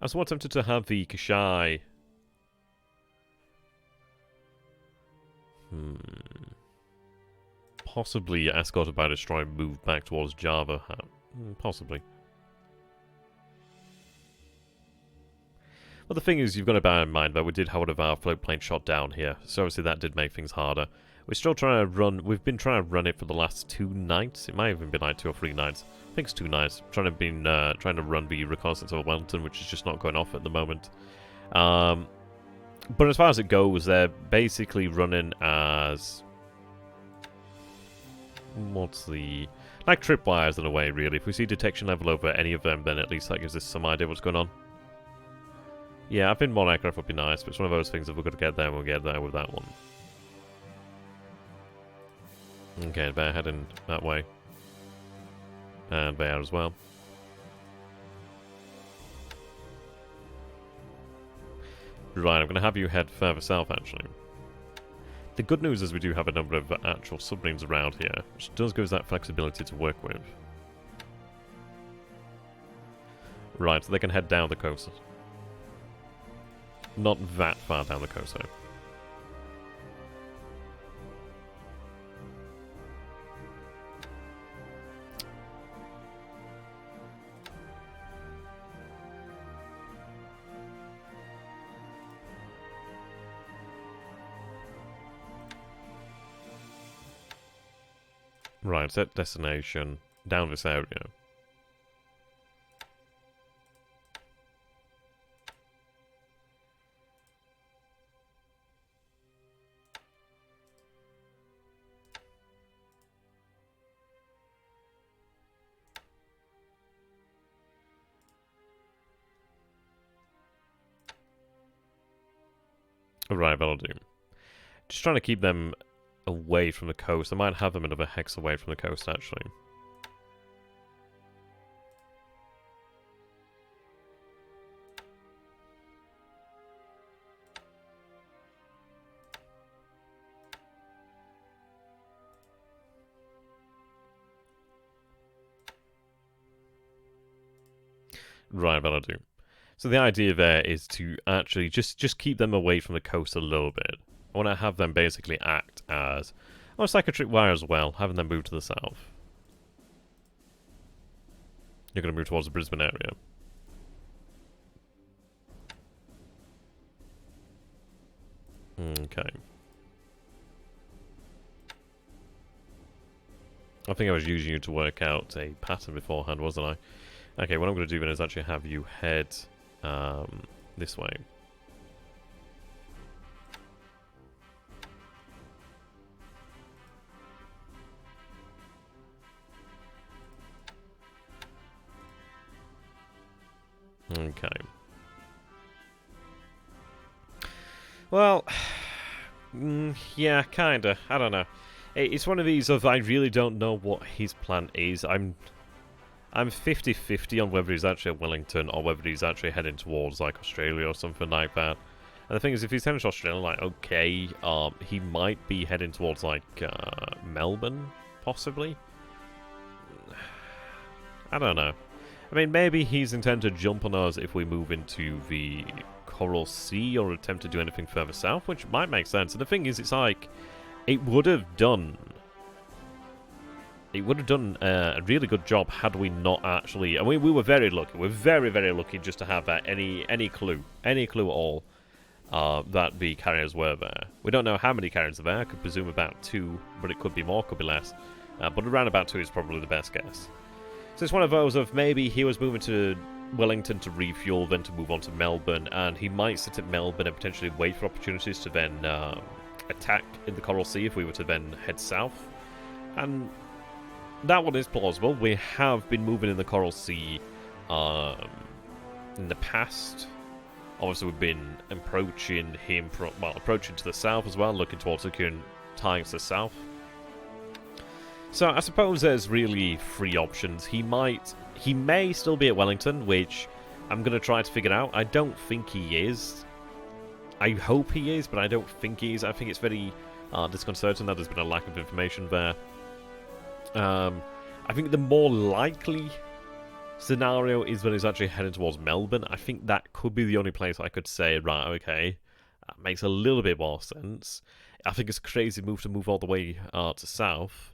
I was somewhat tempted to have the Kashai. Possibly escorted by a destroyer, move back towards Java. Possibly. Well, the thing is, you've got to bear in mind that we did have our float plane shot down here, so obviously that did make things harder. We're still trying to run, we've been trying to run it for the last 2 nights. It might have even been like 2 or 3 nights. I think it's 2 nights. Trying to run the reconnaissance over Wellington, which is just not going off at the moment. But as far as it goes, they're basically running as... What's the... Like tripwires in a way, really. If we see detection level over any of them, then at least that gives us some idea what's going on. Yeah, I think more aircraft would be nice, but it's one of those things, if we're going to get there, we'll get there with that one. Okay, they're heading that way. And they are as well. Right, I'm going to have you head further south, actually. The good news is we do have a number of actual submarines around here, which does give us that flexibility to work with. Right, so they can head down the coast. Not that far down the coast, though. Right, set destination down this area. Right, that'll do. Just trying to keep them away from the coast. I might have them another hex away from the coast, actually. Right, that'll do. So the idea there is to actually just keep them away from the coast a little bit. I want to have them basically act as almost like a tripwire as well, having them move to the south. You're going to move towards the Brisbane area. Okay. I think I was using you to work out a pattern beforehand, wasn't I? Okay, what I'm going to do then is actually have you head this way. Okay. Well, yeah, kinda. I don't know. It's one of these of I really don't know what his plan is. I'm 50-50 on whether he's actually at Wellington or whether he's actually heading towards like Australia or something like that. And the thing is, if he's heading to Australia, like, okay, he might be heading towards like Melbourne, possibly. I don't know. I mean, maybe he's intended to jump on us if we move into the Coral Sea or attempt to do anything further south, which might make sense. And the thing is, it's like, it would have done a really good job had we not actually... I mean, we were very lucky. We're very, very lucky just to have that any clue at all that the carriers were there. We don't know how many carriers are there. I could presume about 2, but it could be more, could be less. But around about 2 is probably the best guess. So it's one of those of maybe he was moving to Wellington to refuel, then to move on to Melbourne, and he might sit at Melbourne and potentially wait for opportunities to then attack in the Coral Sea if we were to then head south. And that one is plausible. We have been moving in the Coral Sea in the past. Obviously, we've been approaching him, approaching to the south as well, looking towards securing ties to the south. So I suppose there's really 3 options. He may still be at Wellington, which I'm going to try to figure out. I don't think he is. I hope he is, but I don't think he is. I think it's very disconcerting that there's been a lack of information there. I think the more likely scenario is when he's actually heading towards Melbourne. I think that could be the only place I could say, right, okay, that makes a little bit more sense. I think it's a crazy move to move all the way to south.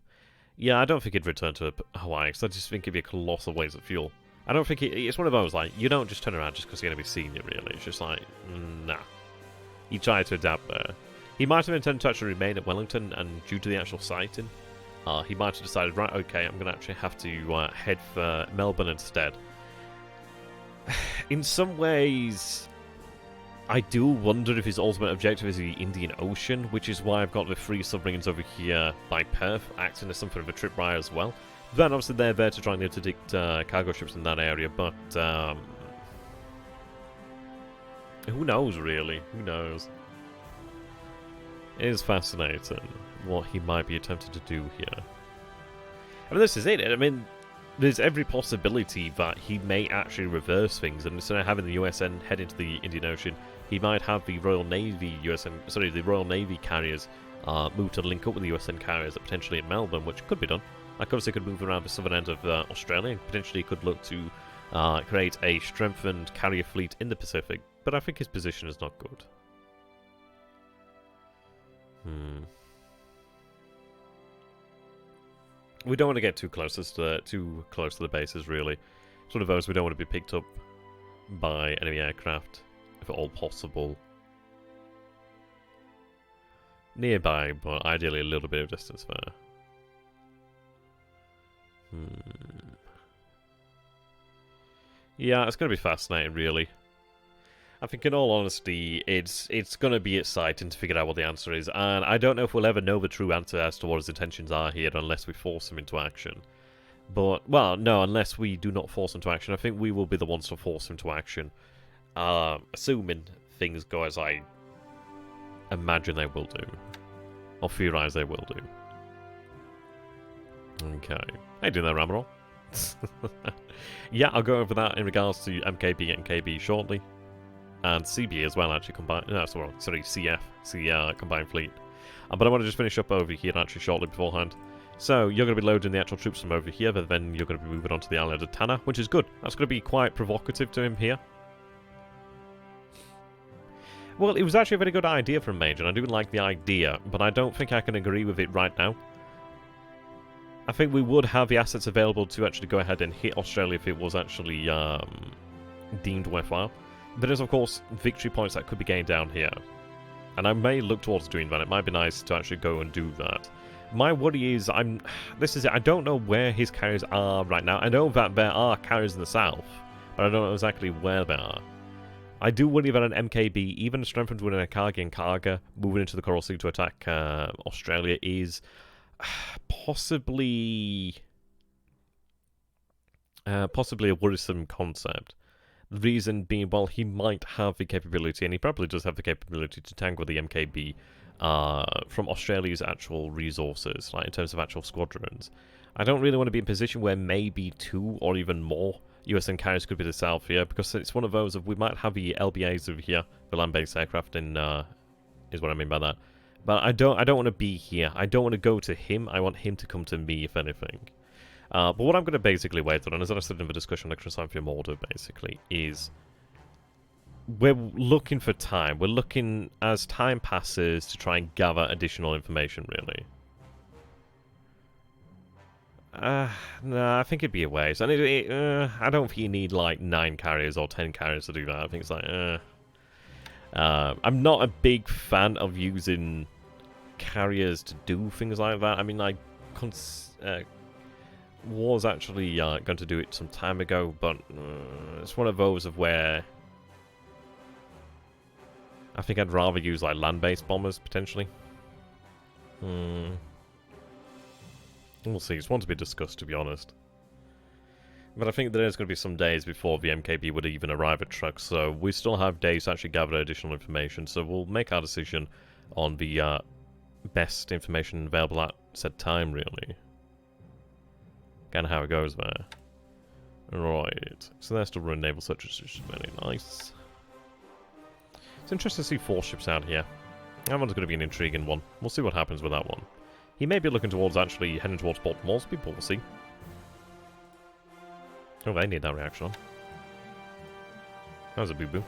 Yeah, I don't think he'd return to Hawaii, because I just think it'd be a colossal waste of fuel. I don't think it's one of those, like, you don't just turn around just because you're going to be senior, really. It's just like, nah. He tried to adapt there. He might have intended to actually remain at Wellington, and due to the actual sighting, he might have decided, right, okay, I'm going to actually have to head for Melbourne instead. In some ways, I do wonder if his ultimate objective is the Indian Ocean, which is why I've got the 3 submarines over here by Perth, acting as something of a tripwire as well. Then, obviously, they're there to try and interdict cargo ships in that area, but who knows, really? Who knows? It is fascinating what he might be attempting to do here. I mean, this is it. I mean, there's every possibility that he may actually reverse things, and instead of having the USN head into the Indian Ocean, he might have the Royal Navy the Royal Navy carriers move to link up with the USN carriers potentially in Melbourne, which could be done. Like, obviously, could move around the southern end of Australia, and potentially could look to create a strengthened carrier fleet in the Pacific. But I think his position is not good. We don't want to get too close to the bases, really. It's one of those we don't want to be picked up by enemy aircraft, if at all possible. Nearby, but ideally a little bit of distance there. Yeah, it's going to be fascinating, really. I think, in all honesty, it's going to be exciting to figure out what the answer is, and I don't know if we'll ever know the true answer as to what his intentions are here unless we force him into action. But, well, no, unless we do not force him to action. I think we will be the ones to force him to action. Assuming things go as I imagine they will do. Or theorize they will do. Okay. How you doing there, Ramarol? Yeah, I'll go over that in regards to MKB and KB shortly. And CB as well, actually, combined. No, sorry, CF, combined fleet. But I want to just finish up over here, actually, shortly beforehand. So, you're going to be loading the actual troops from over here, but then you're going to be moving on to the island of Tenno, which is good. That's going to be quite provocative to him here. Well, it was actually a very good idea from Major, and I do like the idea, but I don't think I can agree with it right now. I think we would have the assets available to actually go ahead and hit Australia if it was actually deemed worthwhile. There is, of course, victory points that could be gained down here. And I may look towards doing that. It might be nice to actually go and do that. My worry is, this is it, I don't know where his carriers are right now. I know that there are carriers in the south, but I don't know exactly where they are. I do worry that an MKB, even strengthened with an Akagi and Kaga, moving into the Coral Sea to attack Australia is possibly a worrisome concept. The reason being, well, he might have the capability, and he probably does have the capability to tangle the MKB from Australia's actual resources, like in terms of actual squadrons. I don't really want to be in a position where maybe 2 or even more USN carriers could be the south here, because it's one of those of we might have the LBAs over here, the land-based aircraft, in is what I mean by that. But I don't want to be here. I don't want to go to him. I want him to come to me, if anything. But what I'm going to basically wait on, and as I said in the discussion lecture on Film Order, basically, is we're looking for time. We're looking, as time passes, to try and gather additional information, really. No, I think it'd be a waste. And I don't think you need, like, 9 carriers or 10 carriers to do that. I think it's like, I'm not a big fan of using carriers to do things like that. I mean, like, was actually going to do it some time ago, but it's one of those of where I think I'd rather use like land-based bombers potentially. We'll see. It's one to be discussed, to be honest. But I think there's going to be some days before the MKB would even arrive at Truk, so we still have days to actually gather additional information. So we'll make our decision on the best information available at said time, really. Kind of how it goes there. Right, so they're still running naval searches, which is very nice. It's interesting to see 4 ships out here. That one's going to be an intriguing one. We'll see what happens with that one. He may be looking towards actually heading towards Port Moresby, but we'll see. Oh, they need that reaction on. That was a boo-boo.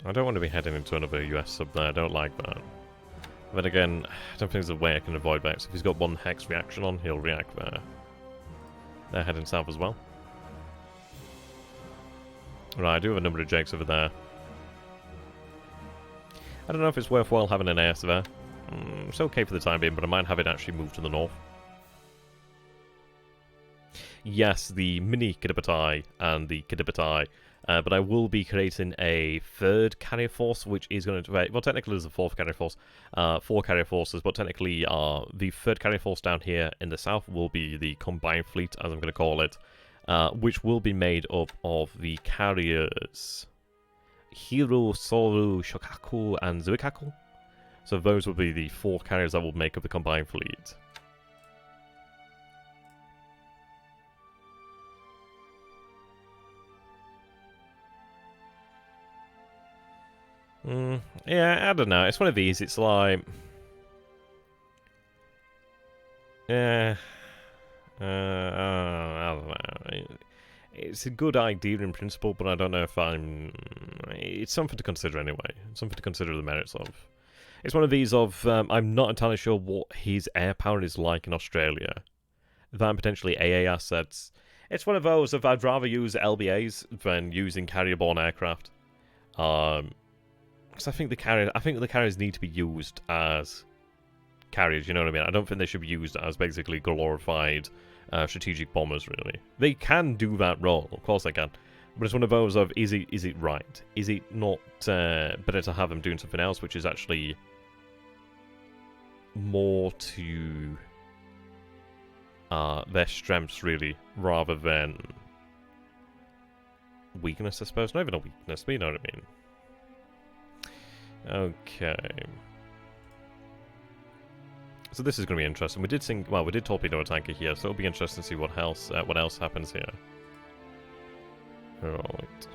I don't want to be heading into another US sub there, I don't like that. But again, I don't think there's a way I can avoid that. So if he's got 1 hex reaction on, he'll react there. They're heading south as well. Right, I do have a number of Jakes over there. I don't know if it's worthwhile having an AS there. It's okay for the time being, but I might have it actually move to the north. Yes, the mini Kidibatai and the Kidibatai. But I will be creating a 3rd carrier force, which is going to... Well, technically there's a 4th carrier force. 4 carrier forces, but technically the 3rd carrier force down here in the south will be the combined fleet, as I'm going to call it. Which will be made up of the carriers Hiro, Soru, Shokaku, and Zuikaku. So those will be the 4 carriers that will make up the combined fleet. Yeah, I don't know. It's one of these. It's like... I don't know. It's a good idea in principle, but I don't know if I'm... It's something to consider anyway. Something to consider the merits of. It's one of these of... I'm not entirely sure what his air power is like in Australia. Than potentially AA assets. It's one of those of I'd rather use LBAs than using carrier-borne aircraft. Because I think the carriers need to be used as carriers, you know what I mean? I don't think they should be used as basically glorified strategic bombers, really. They can do that role, of course they can. But it's one of those of, is it right? Is it not better to have them doing something else, which is actually more to their strengths, really, rather than weakness, I suppose? Not even a weakness, but you know what I mean. Okay. So this is going to be interesting. We did we did torpedo a tanker here, so it'll be interesting to see what else happens here. Right.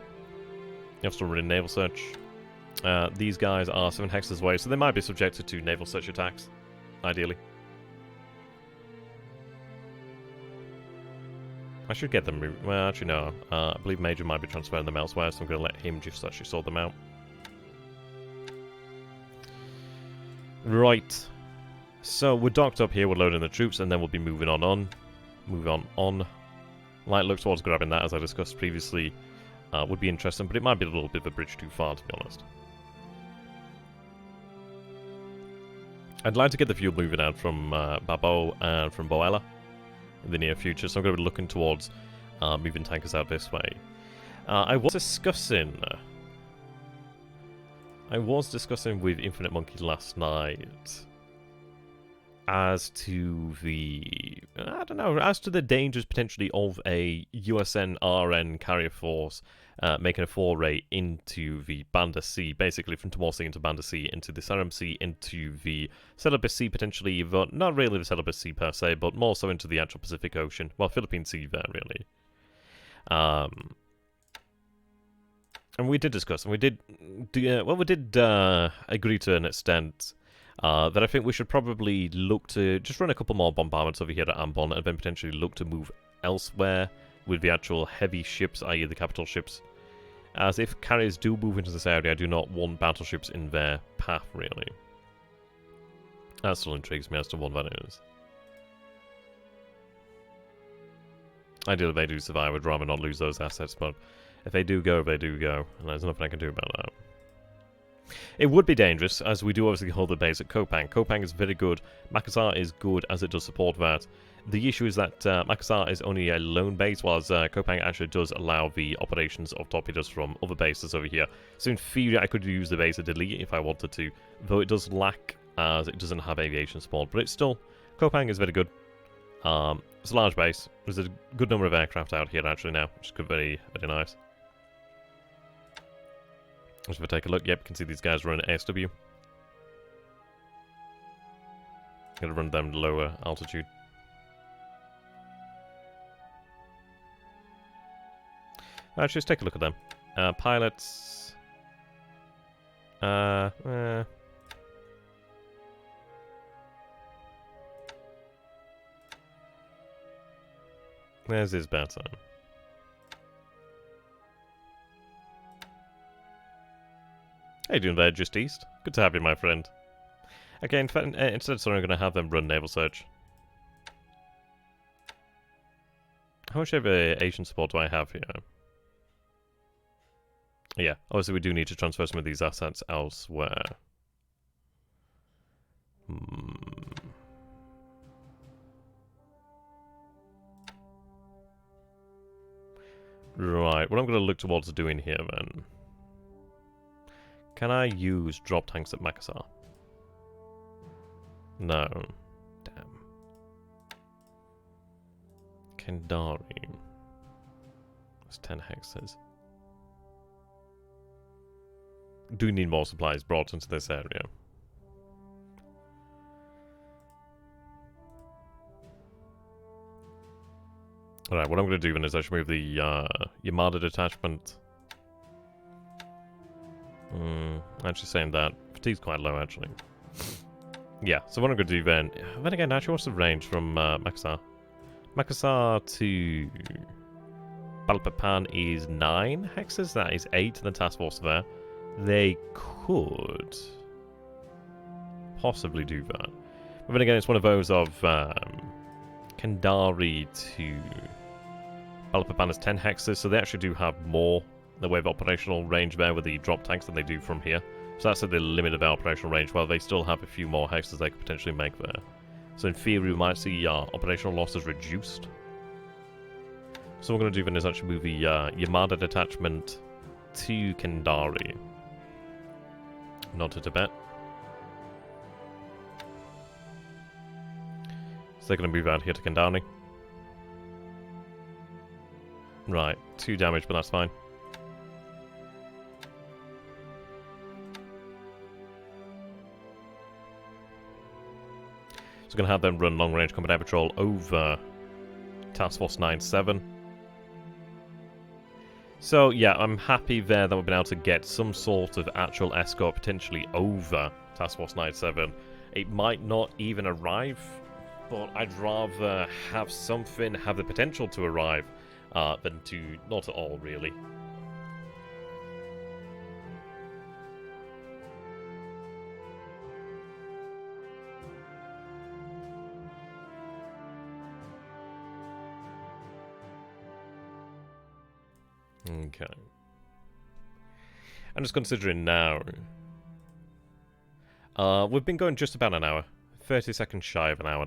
You have to run a naval search. These guys are 7 hexes away, so they might be subjected to naval search attacks, ideally. I should get them moved. Well, actually, no. I believe Major might be transferring them elsewhere, so I'm going to let him just actually sort them out. Right. So, we're docked up here, we're loading the troops, and then we'll be moving on. Moving on. Light look towards grabbing that, as I discussed previously, would be interesting, but it might be a little bit of a bridge too far, to be honest. I'd like to get the fuel moving out from Babo and from Boella in the near future, so I'm going to be looking towards moving tankers out this way. I was discussing with Infinite Monkey last night as to the dangers potentially of a USN-RN carrier force making a foray into the Banda Sea, basically from Timor Sea into Banda Sea, into the Saram Sea, into the Celebes Sea potentially, but not really the Celebes Sea per se, but more so into the actual Pacific Ocean, well, Philippine Sea there, really. And we did discuss, and we did agree to an extent that I think we should probably look to just run a couple more bombardments over here at Ambon, and then potentially look to move elsewhere with the actual heavy ships, i.e. the capital ships. As if carriers do move into this area, I do not want battleships in their path, really. That still intrigues me as to what that is. Ideally, if they do survive, I'd rather not lose those assets, but if they do go, they do go, and there's nothing I can do about that. It would be dangerous, as we do obviously hold the base at Kopang. Kopang is very good. Makassar is good, as it does support that. The issue is that Makassar is only a lone base, whilst Kopang actually does allow the operations of torpedoes from other bases over here. So in theory, I could use the base at Delhi if I wanted to, though it does lack, as it doesn't have aviation support. But it's still, Kopang is very good. It's a large base. There's a good number of aircraft out here actually now, which is very, very nice. If we take a look, yep, you can see these guys run ASW. Gonna run them lower altitude. Actually, let's take a look at them. Pilots. There's his better. How you doing there, just east? Good to have you, my friend. Okay, instead, sorry, I'm going to have them run naval search. How much aviation support do I have here? Yeah, obviously we do need to transfer some of these assets elsewhere. Right, what I'm going to look towards doing here, then. Can I use drop tanks at Makassar? No. Damn. Kendari. That's 10 hexes. Do need more supplies brought into this area. Alright, what I'm going to do then is actually move the Yamada detachment. Actually saying that, fatigue's quite low actually. Yeah, so what I'm going to do then again, actually what's the range from Makassar? Makassar to Balikpapan is 9 hexes, that is 8 in the task force there. They could possibly do that. But then again, it's one of those of Kendari to Balikpapan is 10 hexes, so they actually do have more in the way of operational range there with the drop tanks than they do from here. So that's at the limit of their operational range, while they still have a few more hexes they could potentially make there. So in theory, we might see operational losses reduced So what we're going to do then is actually move the Yamada detachment to Kendari. Not to Tibet. So they're going to move out here to Kendari. Right, 2 damage, but that's fine. So we're going to have them run long-range combat air patrol over Task Force 9-7. So yeah, I'm happy there that we've been able to get some sort of actual escort potentially over Task Force 9-7. It might not even arrive, but I'd rather have something have the potential to arrive than to not at all, really. Okay. I'm just considering now. We've been going just about an hour. 30 seconds shy of an hour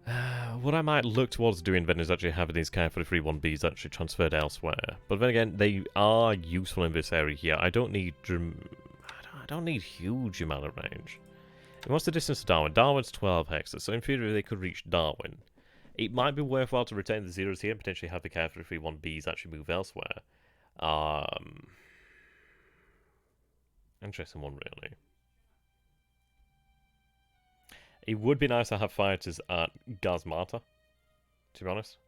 now. What I might look towards doing then is actually having these KI-43 1Bs actually transferred elsewhere. But then again, they are useful in this area here. I don't need huge amount of range. And what's the distance to Darwin? Darwin's 12 hexes, so in theory they could reach Darwin. It might be worthwhile to retain the zeros here and potentially have the KI-43 1Bs actually move elsewhere. Interesting one, really. It would be nice to have fighters at Gazmata, to be honest.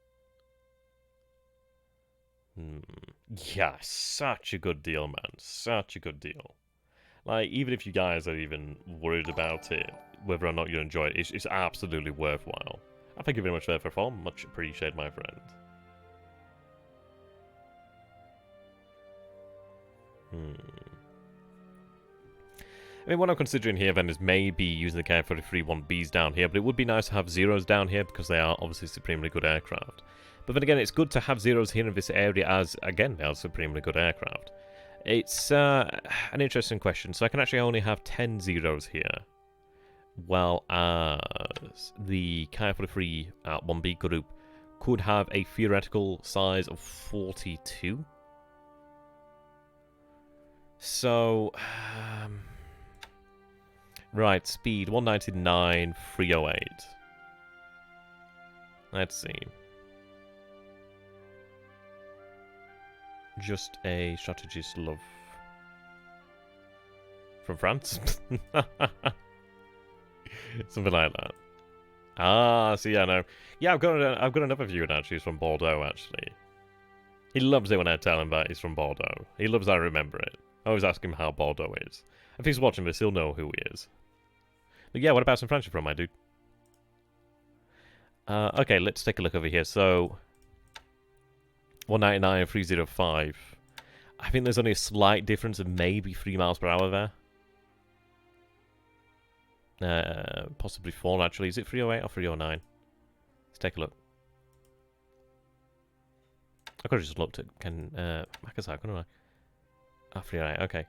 Yeah, such a good deal, man. Such a good deal. Like, even if you guys are even worried about it, whether or not you enjoy it, it's absolutely worthwhile. Thank you very much for that, for much appreciated, my friend. I mean, what I'm considering here then is maybe using the KI-43 1Bs down here, but it would be nice to have zeros down here because they are obviously supremely good aircraft. But then again, it's good to have zeros here in this area as, again, they are supremely good aircraft. It's an interesting question. So I can actually only have 10 zeros here, while as the KI-43 1B group could have a theoretical size of 42. So, right, speed 199, 308. Let's see. Just a strategist love from France. Something like that. Ah, see, I know. Yeah, I've got another viewer actually. He's from Bordeaux, actually. He loves it when I tell him that he's from Bordeaux. He loves I remember it. I always ask him how Bordeaux is. If he's watching this, he'll know who he is. But yeah, what about some France from, my dude? Okay, let's take a look over here. So, 199, 305. I think there's only a slight difference of maybe 3 miles per hour there. Possibly 4, actually. Is it 308 or 309? Let's take a look. I could have just looked at Makasai, couldn't I? Ah, 308, okay.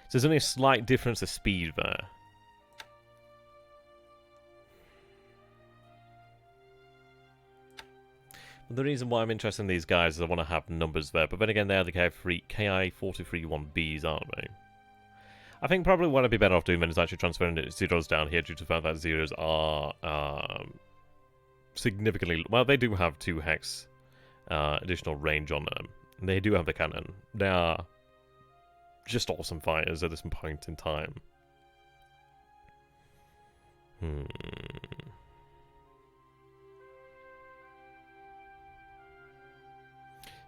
So there's only a slight difference of speed there. The reason why I'm interested in these guys is I want to have numbers there, but then again, they're the KI-43 1Bs, aren't they? I think probably what I'd be better off doing then is actually transferring the zeros down here due to the fact that zeros are significantly... Well, they do have 2 hex additional range on them. And they do have the cannon. They are just awesome fighters at this point in time.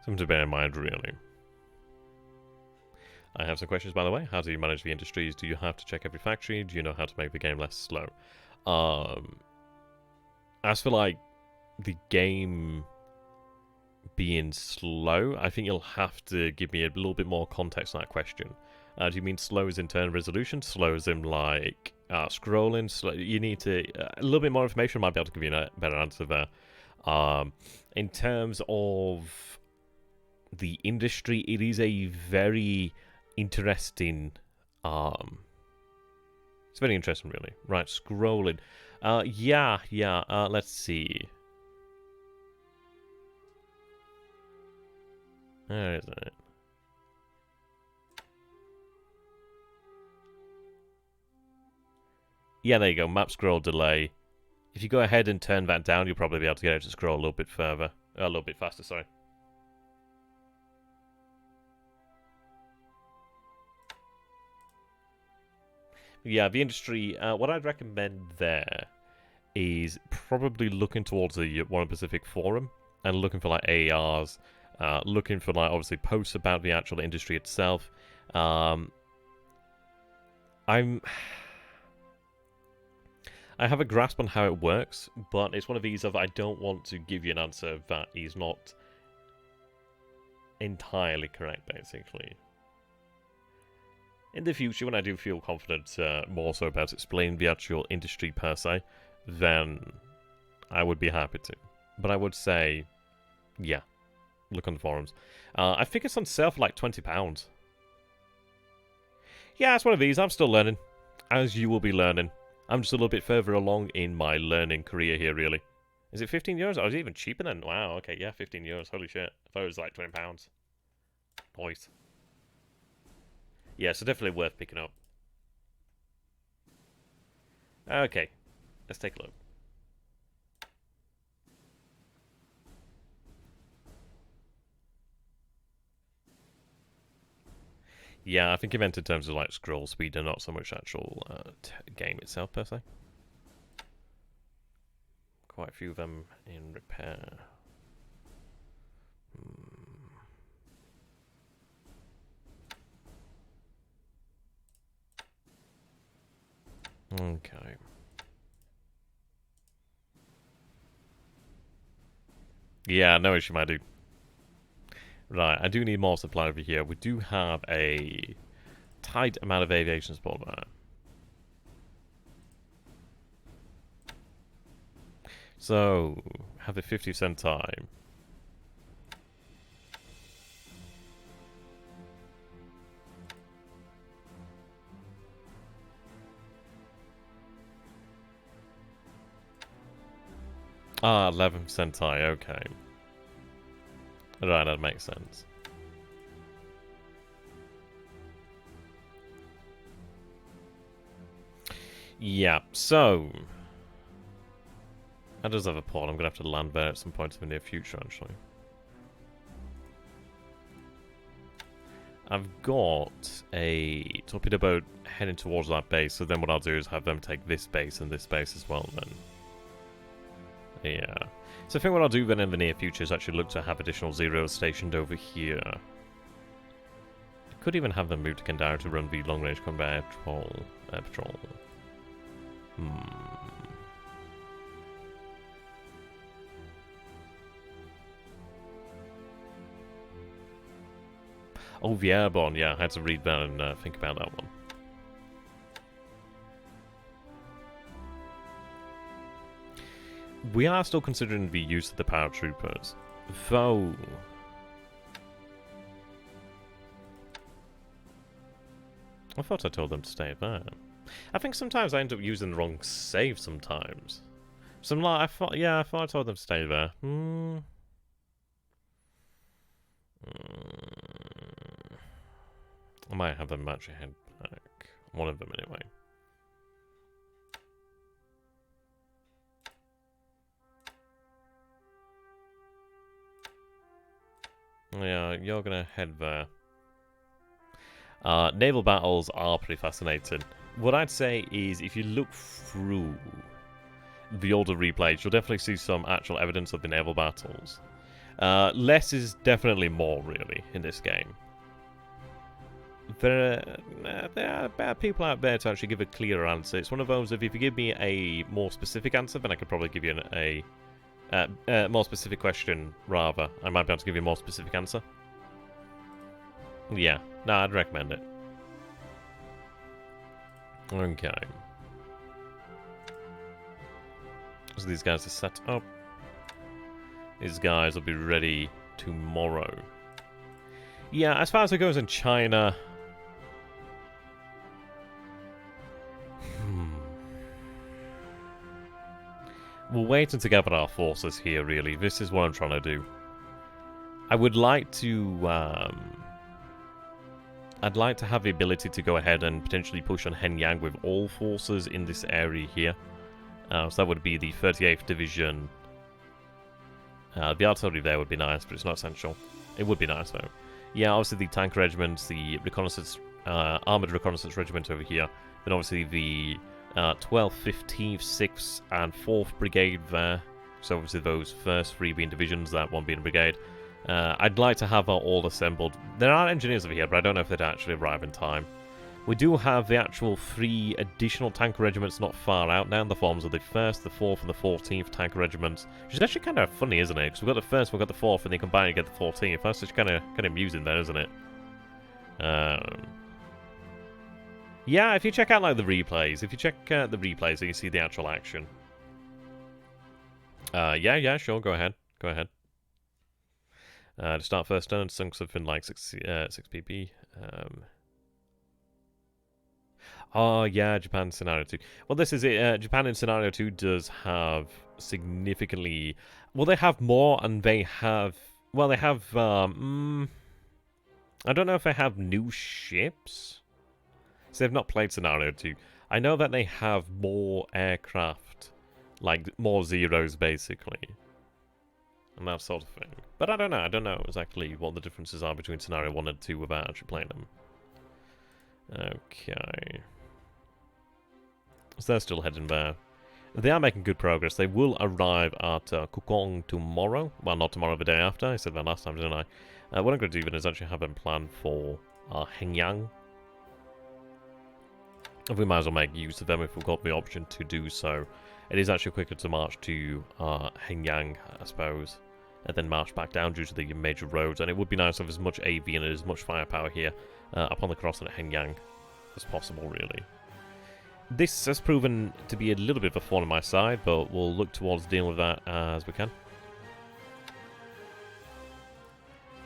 Something to bear in mind, really. I have some questions, by the way. How do you manage the industries? Do you have to check every factory? Do you know how to make the game less slow? As for, like, the game being slow, I think you'll have to give me a little bit more context on that question. Do you mean slow as in turn resolution? Slow as in, like, scrolling? Slow? You need to... a little bit more information might be able to give you a better answer there. In terms of the industry, it is a very interesting... it's very interesting, really. Right, scrolling. Let's see. Where is it? Yeah, there you go. Map scroll delay. If you go ahead and turn that down, you'll probably be able to get it to scroll a little bit further. A little bit faster, sorry. Yeah, the industry, what I'd recommend there is probably looking towards the Warren Pacific Forum and looking for like AARs, looking for like obviously posts about the actual industry itself. I have a grasp on how it works, but it's one of these of I don't want to give you an answer that is not entirely correct, basically. In the future, when I do feel confident more so about explaining the actual industry per se, then I would be happy to. But I would say, yeah, look on the forums. I think it's on sale for like £20. Yeah, it's one of these. I'm still learning, as you will be learning. I'm just a little bit further along in my learning career here, really. Is it €15? Oh, is it even cheaper then? Wow, okay, yeah, €15. Holy shit. I thought it was like £20. Nice. Yeah, so definitely worth picking up. Okay, let's take a look. Yeah, I think it meant in terms of like scroll speed and not so much actual game itself per se. Quite a few of them in repair. Okay. Yeah, no issue, my dude. Right, I do need more supply over here. We do have a tight amount of aviation support there. So, have a 50% time. Ah, 11% tie, okay. Right, that makes sense. Yeah, so... That does have a port. I'm going to have to land there at some point in the near future, actually. I've got a torpedo boat heading towards that base, so then what I'll do is have them take this base and this base as well, then. Yeah. So I think what I'll do then in the near future is actually look to have additional Zeros stationed over here. I could even have them move to Kandahar to run the long-range combat patrol. Oh, the airborne, yeah, I had to read that and think about that one. We are still considering the use of the paratroopers, though... I thought I told them to stay there. I think sometimes I end up using the wrong save sometimes. So I'm like, I thought I told them to stay there. I might have them actually head back. One of them anyway. Yeah, you're gonna head there. Naval battles are pretty fascinating. What I'd say is, if you look through the older replays, you'll definitely see some actual evidence of the naval battles. Less is definitely more, really, in this game. There are bad people out there to actually give a clearer answer. It's one of those, if you give me a more specific answer, then I could probably give you a more specific question, rather. I might be able to give you a more specific answer. Yeah, no, I'd recommend it. Okay. So these guys are set up. These guys will be ready tomorrow. Yeah, as far as it goes in China... We're waiting to gather our forces here, really. This is what I'm trying to do. I would like to... I'd like to have the ability to go ahead and potentially push on Henyang with all forces in this area here. So that would be the 38th Division. The artillery there would be nice, but it's not essential. It would be nice, though. Yeah, obviously the tank regiments, the reconnaissance, armoured reconnaissance regiment over here. Then obviously the 12th, 15th, 6th, and 4th Brigade there. So obviously those first 3 being divisions, that one being a brigade. I'd like to have that all assembled. There are engineers over here, but I don't know if they'd actually arrive in time. We do have the actual 3 additional tank regiments not far out now in the forms of the 1st, the 4th, and the 14th tank regiments. Which is actually kind of funny, isn't it? Because we've got the 1st, we've got the 4th, and they combine and get the 14th. That's just kind of amusing there, isn't it? Yeah, if you check out like the replays, the replays, you see the actual action. Yeah, sure, go ahead. To start first turn, sunk something like 6 PP. Oh, yeah, Japan Scenario 2. Well, this is it. Japan in Scenario 2 does have significantly... Well, they have more, and they have... Well, they have... I don't know if they have new ships. So they've not played Scenario 2. I know that they have more aircraft. Like, more zeros, basically. And that sort of thing. But I don't know exactly what the differences are between Scenario 1 and 2 without actually playing them. Okay. So they're still heading there. They are making good progress. They will arrive at Kukong tomorrow. Well, not tomorrow, the day after. I said that last time, didn't I? What I'm going to do then is actually have them planned for Henyang. We might as well make use of them if we've got the option to do so. It is actually quicker to march to Henyang, I suppose, and then march back down due to the major roads. And it would be nice to have as much AV and as much firepower here upon the crossing at Henyang as possible, really. This has proven to be a little bit of a thorn on my side, but we'll look towards dealing with that as we can.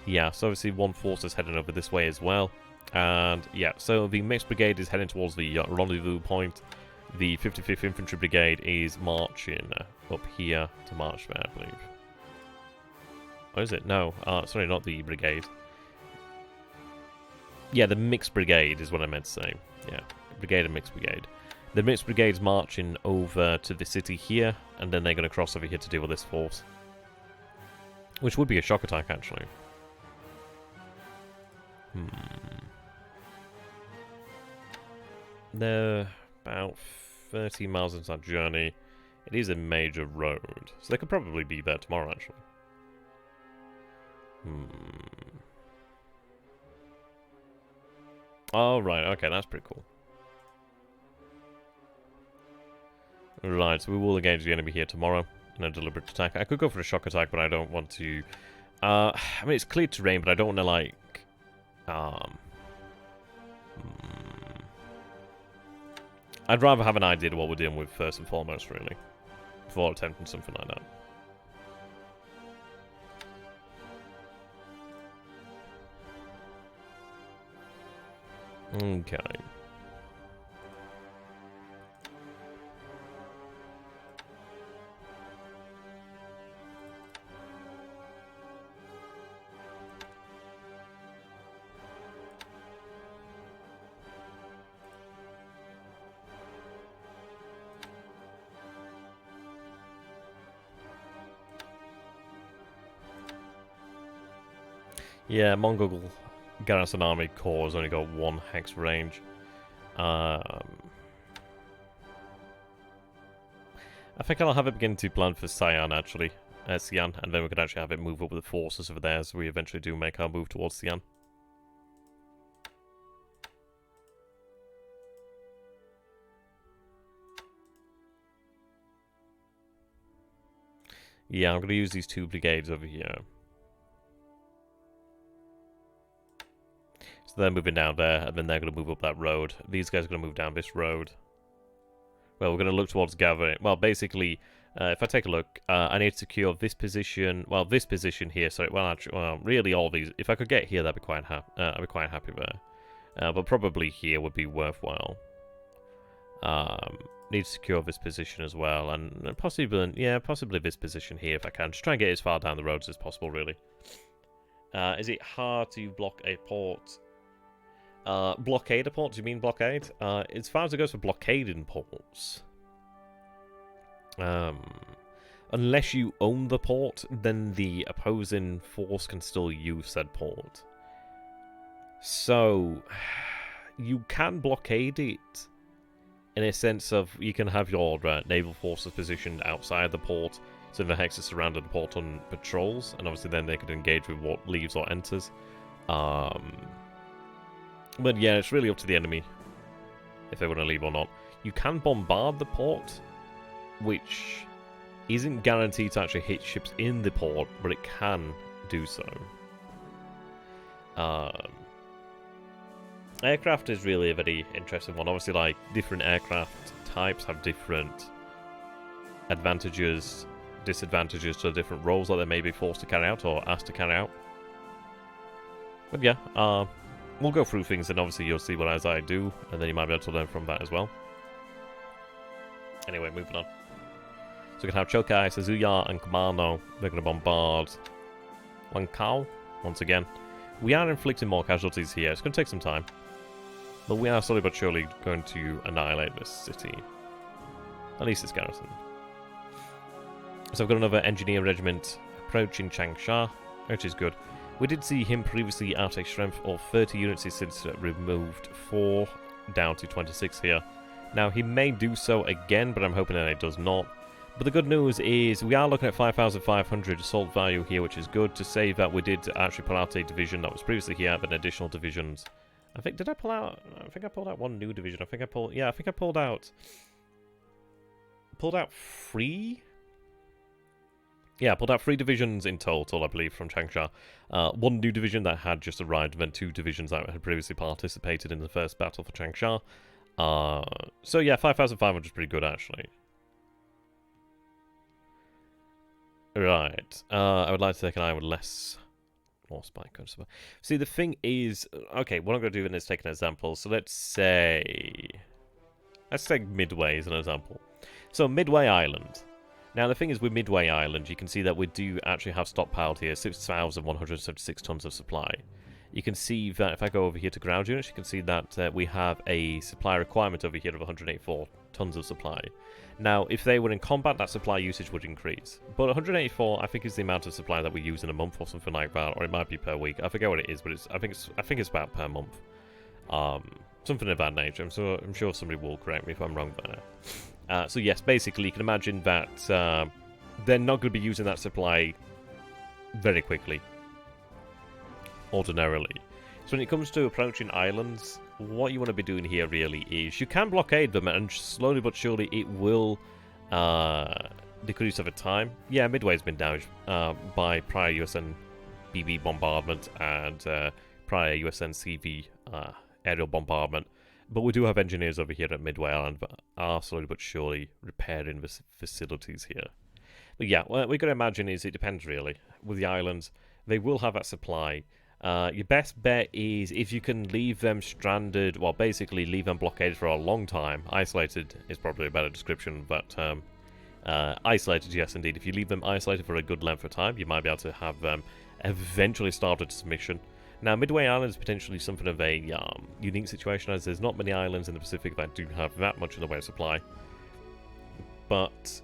Yeah, so obviously one force is heading over this way as well. And yeah, so the mixed brigade is heading towards the rendezvous point. The 55th Infantry Brigade is marching up here to march there, I believe. Or is it? No, sorry, not the brigade. Yeah, the mixed brigade is what I meant to say. Yeah, brigade and mixed brigade. The mixed brigade's marching over to the city here, and then they're going to cross over here to deal with this force. Which would be a shock attack, actually. They're about 30 miles into that journey. It is a major road, so they could probably be there tomorrow, actually. Oh, right, okay, that's pretty cool. Right, so we will engage the enemy here tomorrow in a deliberate attack. I could go for a shock attack, but I don't want to... I mean, it's clear terrain, but I don't want to, like... I'd rather have an idea of what we're dealing with first and foremost, really, before attempting something like that. Okay. Yeah, Mongol Garrison Army Corps has only got 1 hex range. I think I'll have it begin to plan for Xi'an, actually. Xi'an, and then we could actually have it move up with the forces over there, so we eventually do make our move towards Xi'an. Yeah, I'm going to use these 2 brigades over here. So they're moving down there, and then they're going to move up that road. These guys are going to move down this road. Well, we're going to look towards gathering. Well, basically, if I take a look, I need to secure this position. Well, this position here. Sorry. Well, actually, well, really, all these. If I could get here, that'd be quite I'd be quite happy there. But probably here would be worthwhile. Need to secure this position as well, and possibly, yeah, possibly this position here if I can. Just try and get as far down the roads as possible, really. Is it hard to block a port? Blockade a port? Do you mean blockade? As far as it goes for blockading ports, unless you own the port, then the opposing force can still use said port. So, you can blockade it in a sense of you can have your naval forces positioned outside the port, so the Hexa surrounded the port on patrols, and obviously then they could engage with what leaves or enters. But yeah, it's really up to the enemy if they want to leave or not. You can bombard the port, which isn't guaranteed to actually hit ships in the port, but it can do so. Aircraft is really a very interesting one. Obviously, like, different aircraft types have different advantages, disadvantages to the different roles that they may be forced to carry out or asked to carry out. But yeah, we'll go through things, and obviously you'll see what I do, and then you might be able to learn from that as well. Anyway, moving on. So we can have Chokai, Suzuya, and Kumano. They're going to bombard Lankao once again. We are inflicting more casualties here. It's going to take some time, but we are slowly but surely going to annihilate this city. At least it's garrison. So I've got another engineer regiment approaching Changsha, which is good. We did see him previously at a strength of 30 units. He's since removed 4 down to 26 here. Now, he may do so again, but I'm hoping that it does not. But the good news is we are looking at 5,500 assault value here, which is good to say that we did actually pull out a division that was previously here, but additional divisions. I think, did I pull out? I think I pulled out one new division. I think I pulled out 3? Yeah, I pulled out 3 divisions in total, I believe, from Changsha. 1 new division that had just arrived, and then 2 divisions that had previously participated in the first battle for Changsha. So yeah, 5,500 is pretty good, actually. Right. I would like to take an eye with less... more spike. See, the thing is... Okay, what I'm going to do then is take an example. So let's say... Let's take Midway as an example. So, Midway Island. Now, the thing is, with Midway Island, you can see that we do actually have stockpiled here 6,176 tons of supply. You can see that if I go over here to ground units, you can see that we have a supply requirement over here of 184 tons of supply. Now, if they were in combat, that supply usage would increase. But 184, I think, is the amount of supply that we use in a month or something like that, or it might be per week. I forget what it is, but I think it's about per month. Something of that nature. I'm sure somebody will correct me if I'm wrong there. So yes, basically, you can imagine that they're not going to be using that supply very quickly, ordinarily. So when it comes to approaching islands, what you want to be doing here really is you can blockade them, and slowly but surely it will decrease over time. Yeah, Midway's been damaged by prior USN BB bombardment and prior USN CV aerial bombardment. But we do have engineers over here at Midway Island that are slowly but surely repairing the facilities here. But yeah, what we've got to imagine is it depends really. With the islands, they will have that supply. Your best bet is if you can leave them stranded, well, basically leave them blockaded for a long time. Isolated is probably a better description of that term. Isolated, yes, indeed. If you leave them isolated for a good length of time, you might be able to have them eventually started submission. Now, Midway Island is potentially something of a unique situation, as there's not many islands in the Pacific that do have that much in the way of supply. But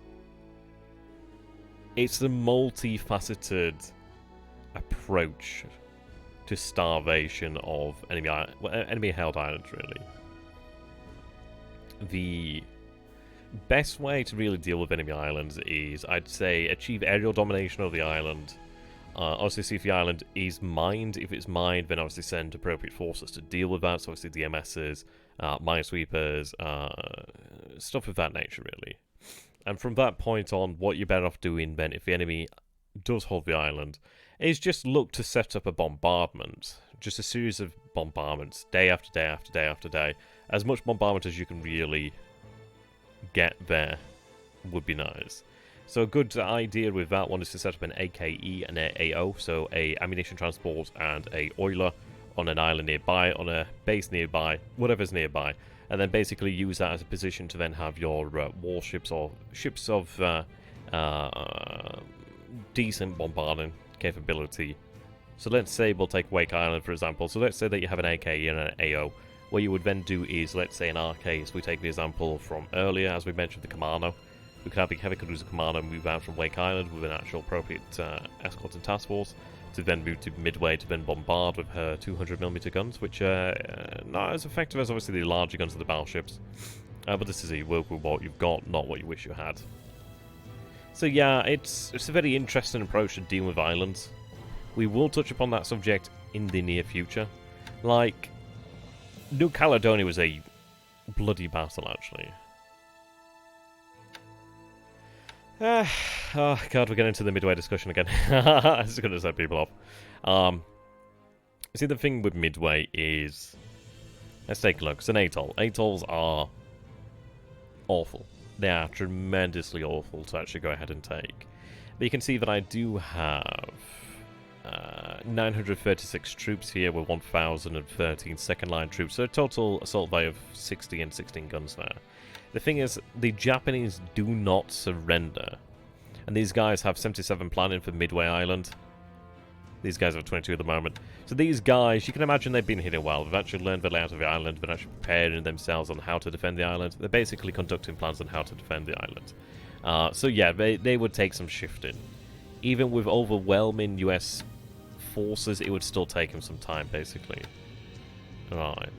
it's the multifaceted approach to starvation of enemy-held islands, really. The best way to really deal with enemy islands is, I'd say, achieve aerial domination of the island. Obviously, see if the island is mined. If it's mined, then obviously send appropriate forces to deal with that. So obviously DMSs, minesweepers, stuff of that nature, really. And from that point on, what you're better off doing then, if the enemy does hold the island, is just look to set up a bombardment. Just a series of bombardments, day after day after day after day. As much bombardment as you can really get there would be nice. So a good idea with that one is to set up an AKE and an AO, so a ammunition transport and a oiler on an island nearby, on a base nearby, whatever's nearby, and then basically use that as a position to then have your warships or ships of decent bombarding capability So let's say we'll take Wake Island, for example. So let's say that you have an AK and an AO. What you would then do is, let's say in our case, we take the example from earlier, as we mentioned, the Commando. We could have the Heavy Cruiser Commando move out from Wake Island with an actual appropriate escort and task force, to then move to Midway to then bombard with her 200mm guns, which are not as effective as obviously the larger guns of the battleships. But this is a work with what you've got, not what you wish you had. So yeah, it's a very interesting approach to dealing with islands. We will touch upon that subject in the near future. Like, New Caledonia was a bloody battle, actually. Oh god, we're getting into the Midway discussion again. This is going to set people off. See, the thing with Midway is... Let's take a look. It's an atoll. Atolls are awful. They are tremendously awful to actually go ahead and take. But you can see that I do have 936 troops here with 1,013 second-line troops. So a total assault value of 60 and 16 guns there. The thing is, the Japanese do not surrender. And these guys have 77 planning for Midway Island. These guys have 22 at the moment. So these guys, you can imagine they've been hitting well. They've actually learned the layout of the island, been actually preparing themselves on how to defend the island. They're basically conducting plans on how to defend the island. So yeah, they would take some shifting. Even with overwhelming US forces, it would still take them some time, basically. Right.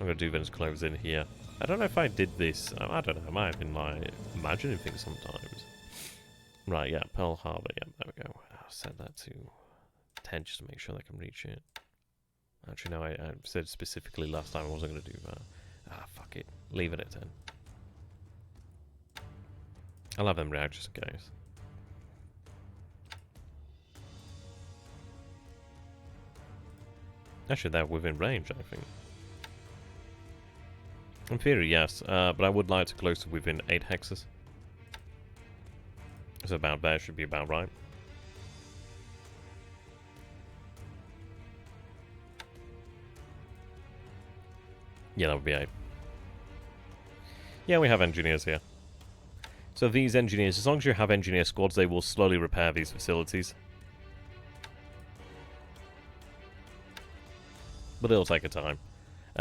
I'm going to do Venice Cloves in here. I don't know if I did this. I don't know. I might have been like imagining things sometimes. Right, yeah. Pearl Harbor. Yeah, there we go. I'll set that to 10 just to make sure they can reach it. Actually, no, I said specifically last time I wasn't going to do that. Ah, fuck it. Leave it at 10. I'll have them react just in case. Actually, they're within range, I think. In theory, yes, but I would like to close to within 8 hexes. It's about there, should be about right. Yeah, that would be 8. Yeah, we have engineers here. So these engineers, as long as you have engineer squads, they will slowly repair these facilities. But it'll take a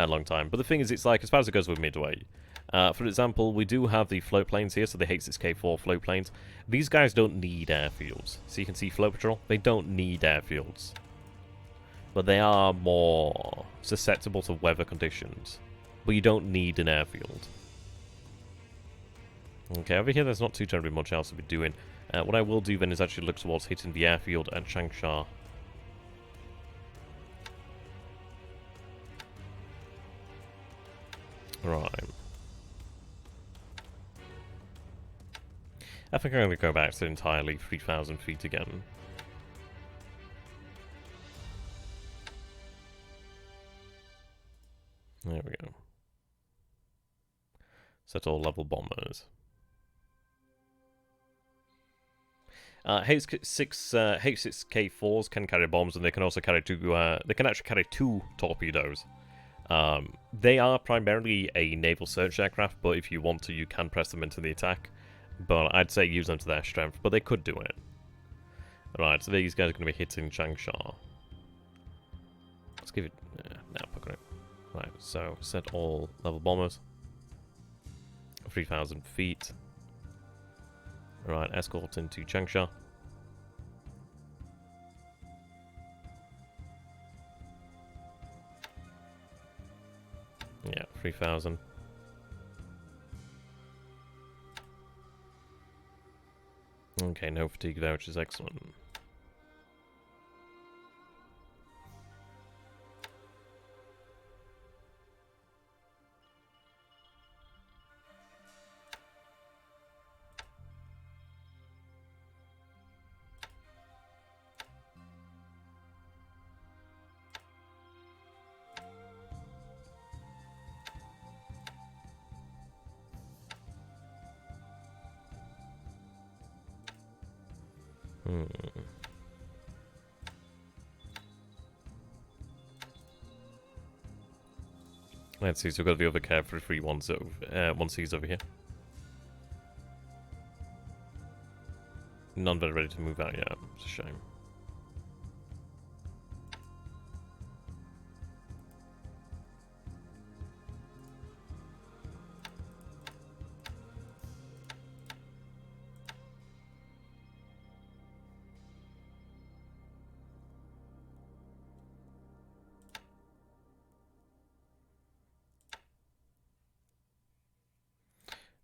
long time. But the thing is, it's like, as far as it goes with Midway, for example, we do have the float planes here, so the H6K4 float planes. These guys don't need airfields. So you can see Float Patrol, they don't need airfields. But they are more susceptible to weather conditions. But you don't need an airfield. Okay, over here there's not too terribly much else to be doing. What I will do then is actually look towards hitting the airfield and Changsha. Right. I think I'm going to go back to entirely 3,000 feet again. There we go. Set all level bombers. H6K4s can carry bombs, and they can also carry they can actually carry 2 torpedoes. They are primarily a naval search aircraft, but if you want to, you can press them into the attack. But I'd say use them to their strength, but they could do it. Right, so these guys are going to be hitting Changsha. Let's give it... now, poke it. Right, so set all level bombers. 3,000 feet. Right, escort into Changsha. Yeah, 3,000. Okay, no fatigue there, which is excellent. Let's see, so we've got the other carefree free ones over, 1Cs over here. None that are ready to move out yet. It's a shame.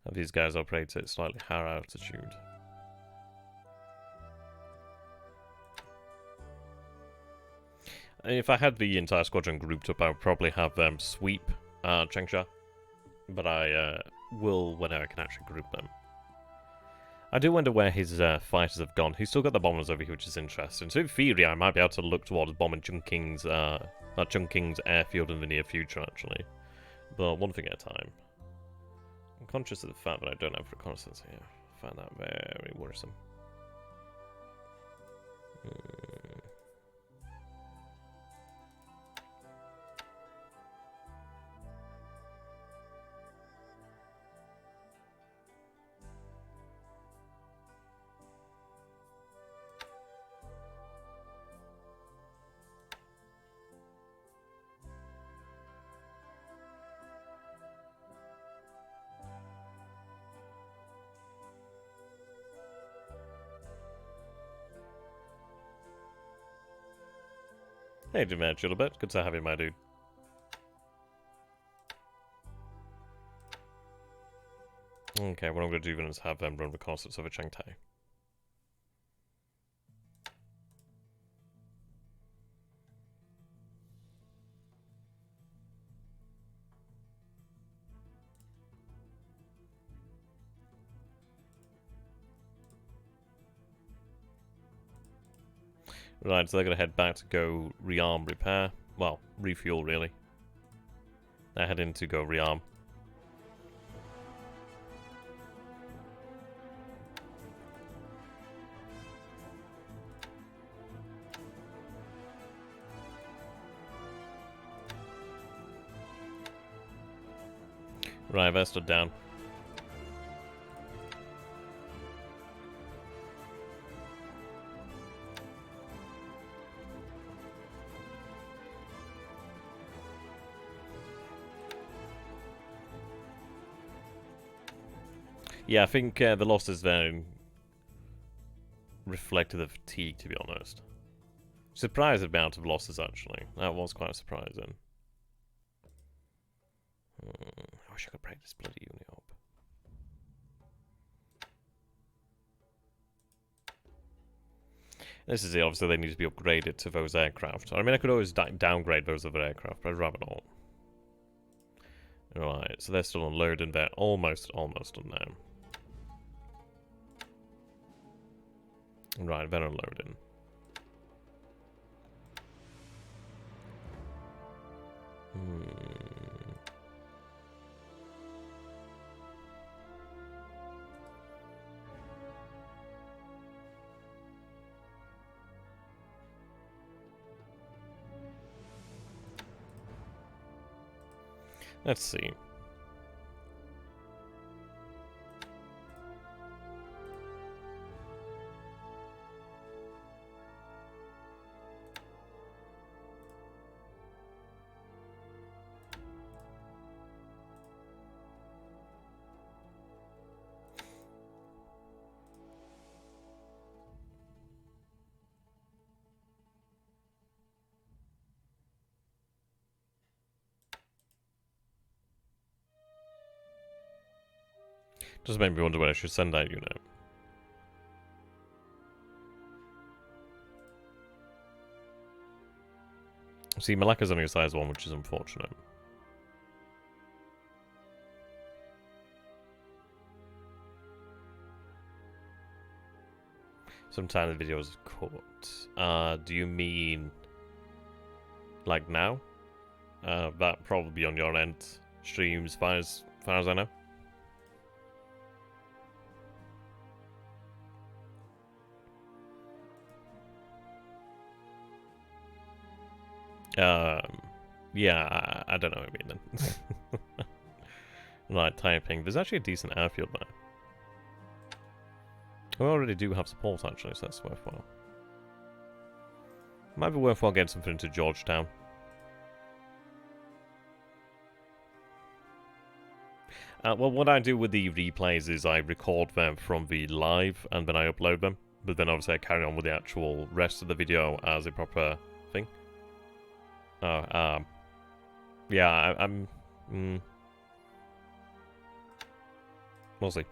Have these guys operate at slightly higher altitude. And if I had the entire squadron grouped up, I would probably have them sweep Changsha. But I will when I can actually group them. I do wonder where his fighters have gone. He's still got the bombers over here, which is interesting. So in theory, I might be able to look towards bombing Chungking's airfield in the near future, actually. But one thing at a time. I'm conscious of the fact that I don't have reconnaissance here. I find that very worrisome. Hey, Demet, a bit. Good to have you, my dude. Okay, what I'm going to do then is have them run reconnaissance over Changtai. Right, so they're going to head back to go rearm, repair. Well, refuel, really. They're heading to go rearm. Right, they're stood down. Yeah, I think the losses there reflected the fatigue, to be honest. Surprised amount of losses, actually. That was quite surprising. I wish I could break this bloody unit up. This is it, obviously they need to be upgraded to those aircraft. I mean, I could always downgrade those other aircraft, but I'd rather not. Right, so they're still unloading, they're almost done now. Right, they're unloading. Let's see. Just made me wonder where I should send that unit. See, Malacca's only a size 1, which is unfortunate. Sometimes the videos cut. Do you mean like now? That probably on your end streams, as far as I know. Yeah, I don't know what you mean then. Right, typing. There's actually a decent airfield there. We already do have support, actually, so that's worthwhile. Might be worthwhile getting something into Georgetown. Well, what I do with the replays is I record them from the live, and then I upload them. But then obviously I carry on with the actual rest of the video as a proper thing. Yeah, We'll see.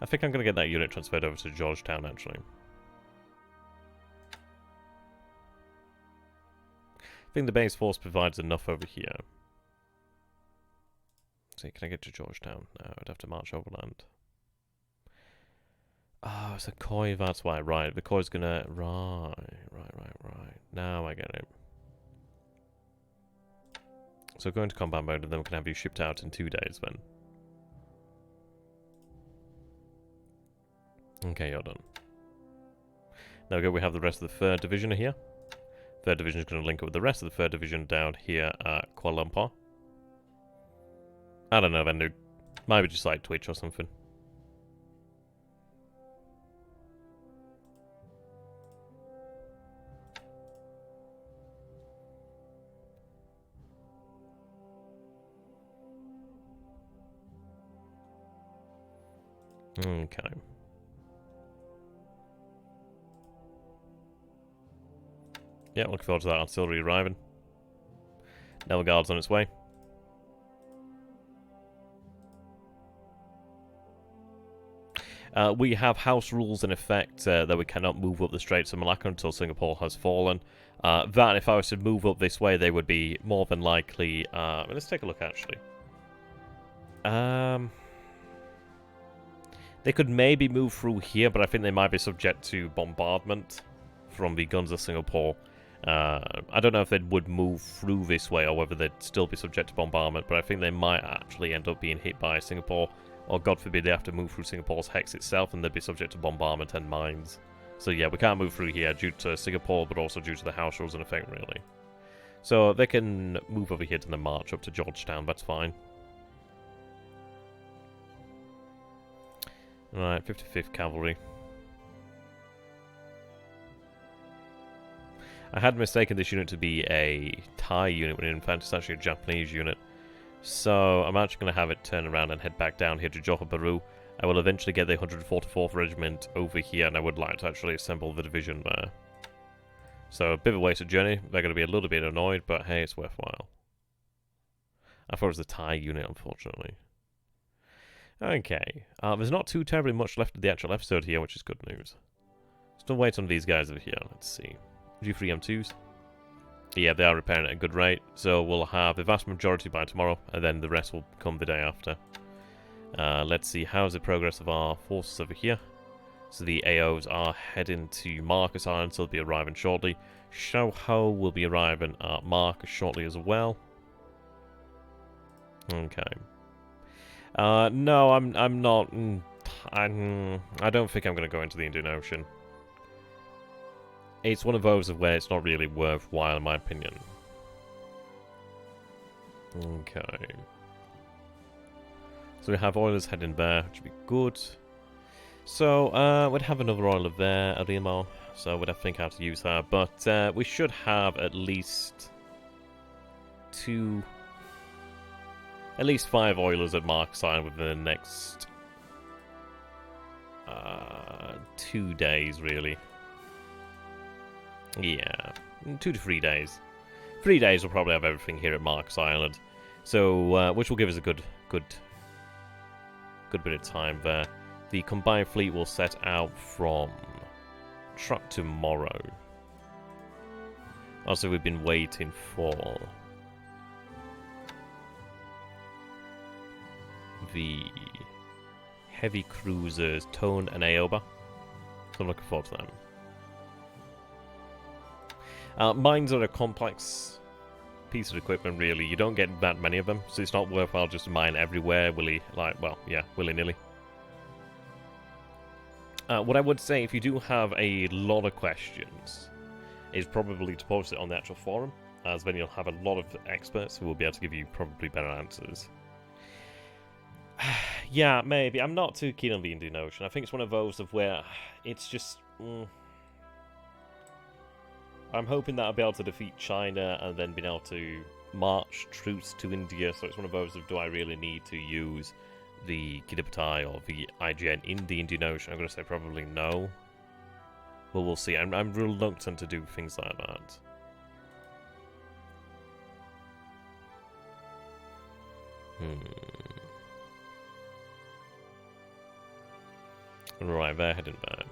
I think I'm going to get that unit transferred over to Georgetown, actually. I think the base force provides enough over here. See, can I get to Georgetown? No, I'd have to march overland. Oh, it's a Koi, that's why. Right, the Koi's gonna... Right. Now I get it. So going to combat mode, and then we can have you shipped out in 2 days, then. Okay, you're done. Now we have the rest of the 3rd Division here. 3rd Division is going to link up with the rest of the 3rd Division down here at Kuala Lumpur. I don't know, then, dude. Maybe just like Twitch or something. Okay. Yeah, looking forward to that artillery arriving. Naval Guard's on its way. We have house rules in effect that we cannot move up the Straits of Malacca until Singapore has fallen. That, if I was to move up this way, they would be more than likely... let's take a look, actually. They could maybe move through here, but I think they might be subject to bombardment from the guns of Singapore. I don't know if they would move through this way or whether they'd still be subject to bombardment, but I think they might actually end up being hit by Singapore. Or, God forbid, they have to move through Singapore's hex itself and they'd be subject to bombardment and mines. So yeah, we can't move through here due to Singapore, but also due to the house rules in effect, really. So they can move over here to the march up to Georgetown, that's fine. Alright, 55th Cavalry. I had mistaken this unit to be a Thai unit, when in fact it's actually a Japanese unit. So I'm actually going to have it turn around and head back down here to Johor Bahru. I will eventually get the 144th Regiment over here, and I would like to actually assemble the division there. So a bit of a wasted journey. They're going to be a little bit annoyed, but hey, it's worthwhile. I thought it was the Thai unit, unfortunately. Okay, there's not too terribly much left of the actual episode here, which is good news. Still wait on these guys over here, let's see. G3M2s. Yeah, they are repairing at a good rate, so we'll have the vast majority by tomorrow, and then the rest will come the day after. Let's see, how's the progress of our forces over here? So the AOs are heading to Marcus Island, so they'll be arriving shortly. Shao Ho will be arriving at Marcus shortly as well. Okay. No, I'm not. I don't think I'm going to go into the Indian Ocean. It's one of those of where it's not really worthwhile, in my opinion. Okay. So we have oilers heading there, which would be good. So, we'd have another oiler there, a Remo, so we'd have to think how to use that. But we should have at least 5 oilers at Marcus Island within the next 2 days, really. Yeah, 2 to 3 days. 3 days we'll probably have everything here at Marcus Island. So, which will give us a good bit of time there. The combined fleet will set out from truck tomorrow. Also, we've been waiting for the heavy cruisers Tone and Aoba. So I'm looking forward to them. Mines are a complex piece of equipment, really. You don't get that many of them, so it's not worthwhile just to mine everywhere, willy-nilly. What I would say, if you do have a lot of questions, is probably to post it on the actual forum, as then you'll have a lot of experts who will be able to give you probably better answers. Yeah, maybe. I'm not too keen on the Indian Ocean. I think it's one of those of where it's just... I'm hoping that I'll be able to defeat China and then being able to march troops to India, so it's one of those of, do I really need to use the Kidapatai or the IGN in the Indian Ocean? I'm going to say probably no. But we'll see. I'm reluctant to do things like that. Right, they're heading back.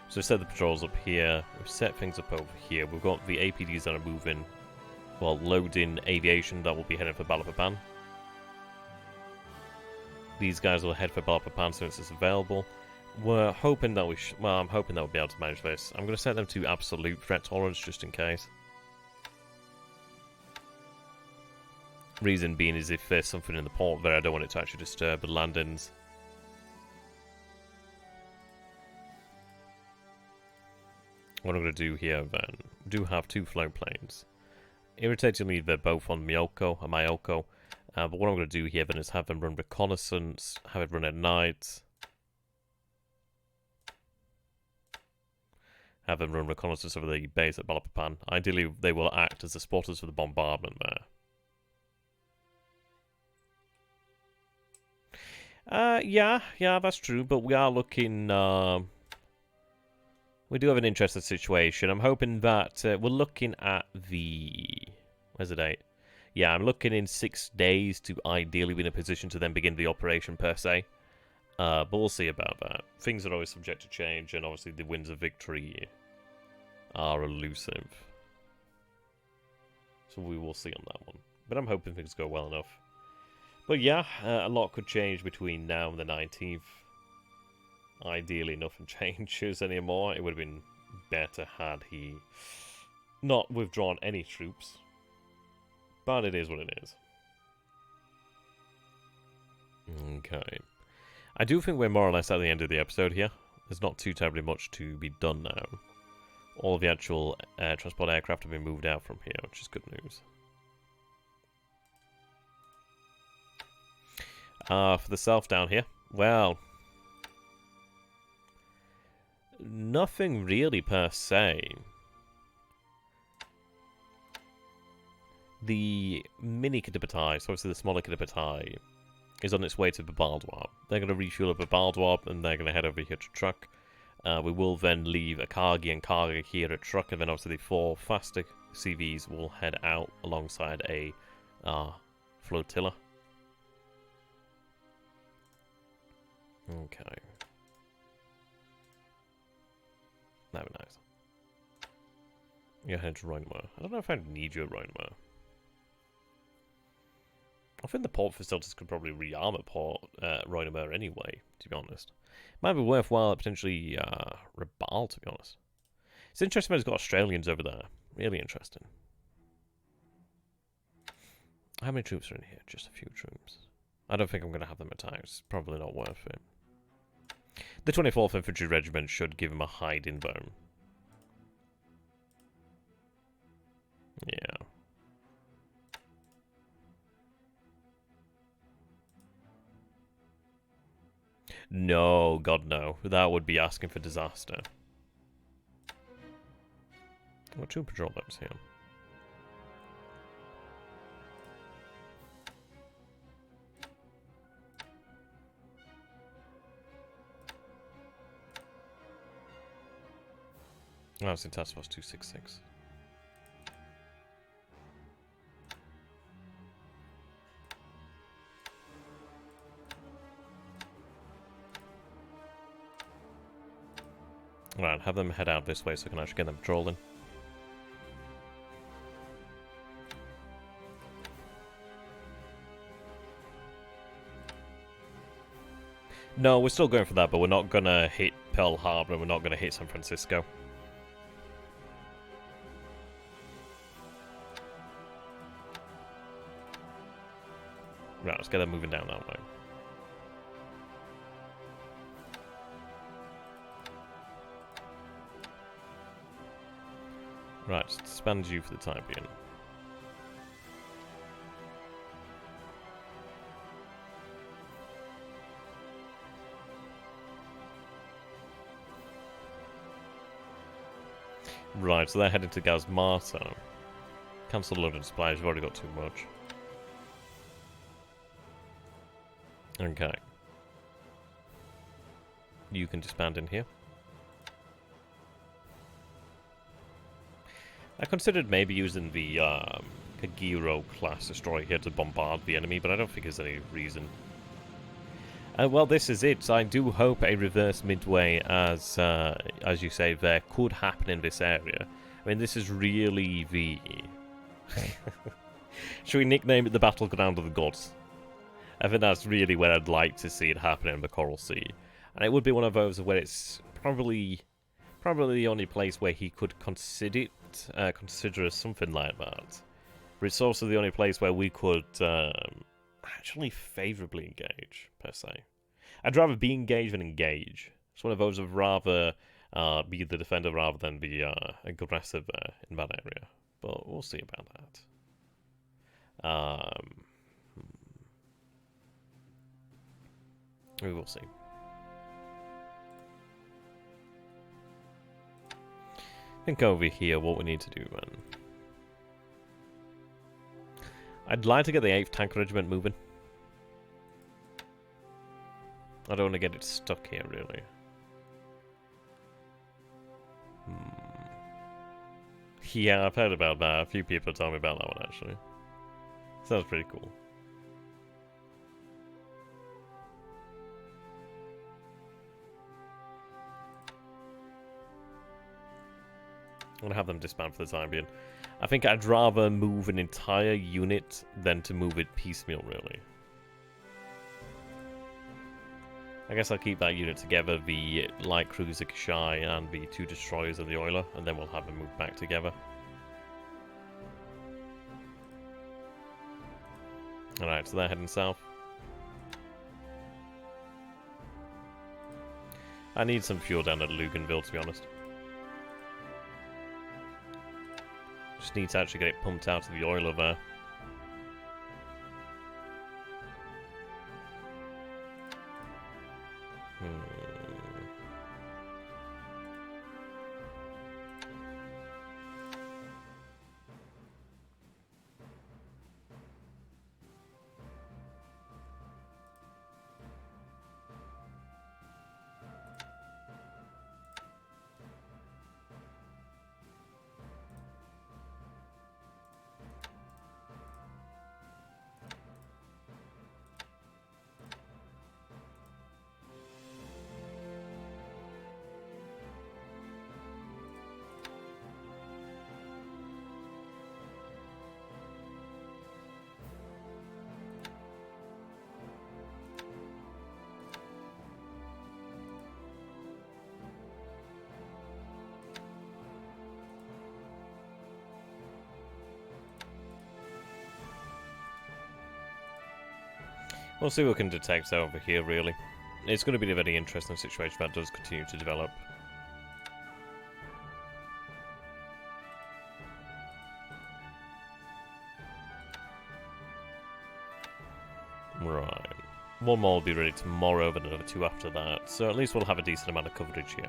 So we set the patrols up here, we've set things up over here, we've got the APDs that are moving, well, loading aviation that will be heading for Balapapan. These guys will head for Balapapan since it's available. We're hoping that well, I'm hoping that we'll be able to manage this. I'm going to set them to absolute threat tolerance just in case. Reason being is if there's something in the port there, I don't want it to actually disturb the landings. What I'm going to do here then, do have 2 float planes. Irritatingly, they're both on Myoko and Myoko. But what I'm going to do here then is have them run reconnaissance, have it run at night. Have them run reconnaissance over the base at Balapapan. Ideally, they will act as the spotters for the bombardment there. Yeah, that's true, but we are looking, we do have an interesting situation. I'm hoping that, we're looking at the, where's the date? Yeah, I'm looking in 6 days to ideally be in a position to then begin the operation per se. But we'll see about that. Things are always subject to change, and obviously the winds of victory are elusive. So we will see on that one. But I'm hoping things go well enough. But yeah, a lot could change between now and the 19th. Ideally, nothing changes anymore. It would have been better had he not withdrawn any troops. But it is what it is. Okay. I do think we're more or less at the end of the episode here. There's not too terribly much to be done now. All of the actual transport aircraft have been moved out from here, which is good news. For the south down here, well, nothing really per se. The mini Kadibatai, so obviously the smaller Kadibatai, is on its way to Babaldwab. They're going to refuel at Babaldwab, and they're going to head over here to Truck. We will then leave Akagi and Karga here at Truck, and then obviously the 4 faster CVs will head out alongside a flotilla. Okay. That'd be nice. Yeah, head to Rhoynemer. I don't know if I need you at Rhoynemer. I think the port facilities could probably rearm port Rhoynemer anyway, to be honest. Might be worthwhile potentially Rabal, to be honest. It's interesting that it's got Australians over there. Really interesting. How many troops are in here? Just a few troops. I don't think I'm going to have them attack. It's probably not worth it. The 24th Infantry Regiment should give him a hiding bone. Yeah. No, God no. That would be asking for disaster. What 2 patrol boats here? Oh, it's in Task Force 266. Right, have them head out this way so we can actually get them patrolling. No, we're still going for that, but we're not going to hit Pearl Harbor and we're not going to hit San Francisco. Right, let's get them moving down that way. Right, just disband you for the time being. Right, so they're heading to Gazmata. Cancel a load of supplies, you've already got too much. Okay. You can disband in here. I considered maybe using the Kagero class destroyer here to bombard the enemy, but I don't think there's any reason. Well, this is it. I do hope a reverse midway, as you say, there could happen in this area. I mean, this is really the... Should we nickname it the Battleground of the Gods? I think that's really where I'd like to see it happen in the Coral Sea. And it would be one of those where it's probably the only place where he could consider something like that. But it's also the only place where we could actually favourably engage, per se. I'd rather be engaged than engage. It's one of those I'd rather be the defender rather than be aggressive in that area. But we'll see about that. We will see. I think over here what we need to do then. I'd like to get the 8th Tank Regiment moving. I don't want to get it stuck here, really. Yeah, I've heard about that. A few people told me about that one, actually. Sounds pretty cool. I'm gonna have them disband for the time being. I think I'd rather move an entire unit than to move it piecemeal, really. I guess I'll keep that unit together, the light cruiser Kashai and the 2 destroyers of the Oiler, and then we'll have them move back together. Alright, so they're heading south. I need some fuel down at Luganville, to be honest. Just need to actually get it pumped out to the Oiler there. We'll see what we can detect over here, really. It's going to be a very interesting situation that does continue to develop. Right. One more will be ready tomorrow, but another 2 after that. So at least we'll have a decent amount of coverage here.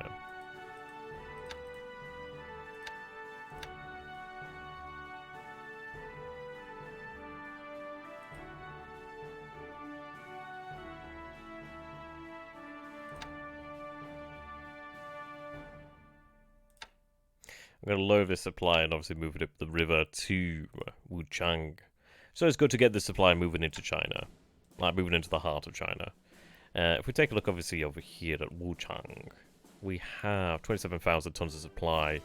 I'm going to lower this supply and obviously move it up the river to Wuchang. So it's good to get the supply moving into China. Like, moving into the heart of China. If we take a look, obviously, over here at Wuchang, we have 27,000 tons of supply,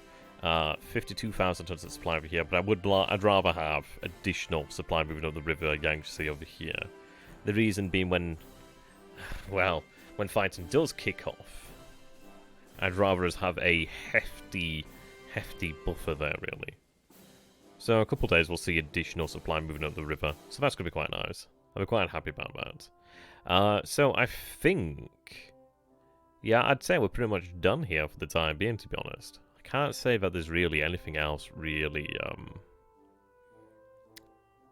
52,000 tons of supply over here, but I'd rather have additional supply moving up the river Yangtze over here. The reason being when fighting does kick off, I'd rather us have a hefty buffer there, really. So a couple of days we'll see additional supply moving up the river, so that's going to be quite nice. I'll be quite happy about that. So I think, yeah, I'd say we're pretty much done here for the time being, to be honest. I can't say that there's really anything else really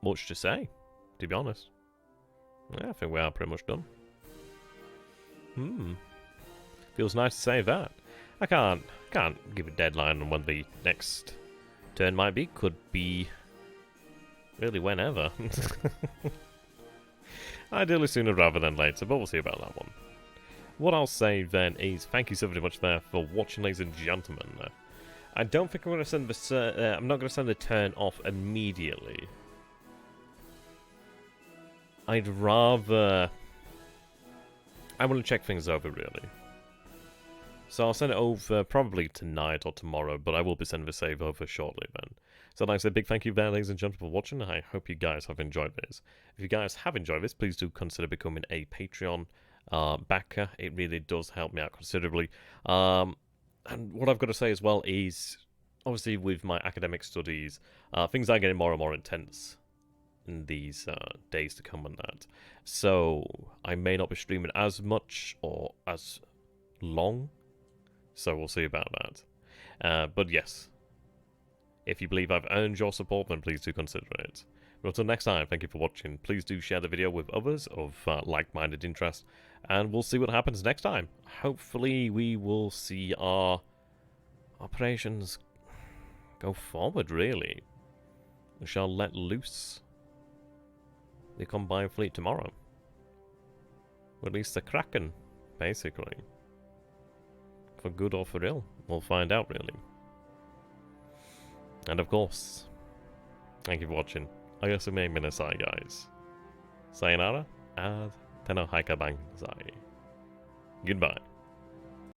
much to say, to be honest. Yeah, I think we are pretty much done. Feels nice to say that. I can't give a deadline on when the next turn might be. Could be really whenever. Ideally sooner rather than later, but we'll see about that one. What I'll say then is thank you so very much there for watching, ladies and gentlemen. I don't think I'm going to send the I'm not going to send the turn off immediately. I'd rather... I want to check things over, really. So I'll send it over probably tonight or tomorrow, but I will be sending the save over shortly then. So like I said, big thank you there, ladies and gentlemen, for watching. I hope you guys have enjoyed this. If you guys have enjoyed this, please do consider becoming a Patreon backer. It really does help me out considerably. And what I've got to say as well is, obviously with my academic studies, things are getting more and more intense in these days to come on that. So I may not be streaming as much or as long. So we'll see about that. But yes, if you believe I've earned your support, then please do consider it. But until next time, thank you for watching. Please do share the video with others of like-minded interest, and we'll see what happens next time. Hopefully we will see our operations go forward, really. We shall let loose the combined fleet tomorrow. Release the Kraken, basically. For good or for ill, we'll find out, really. And of course, thank you for watching. Ayasume Minasai, guys. Sayonara, and Tenno Heika Banzai. Goodbye.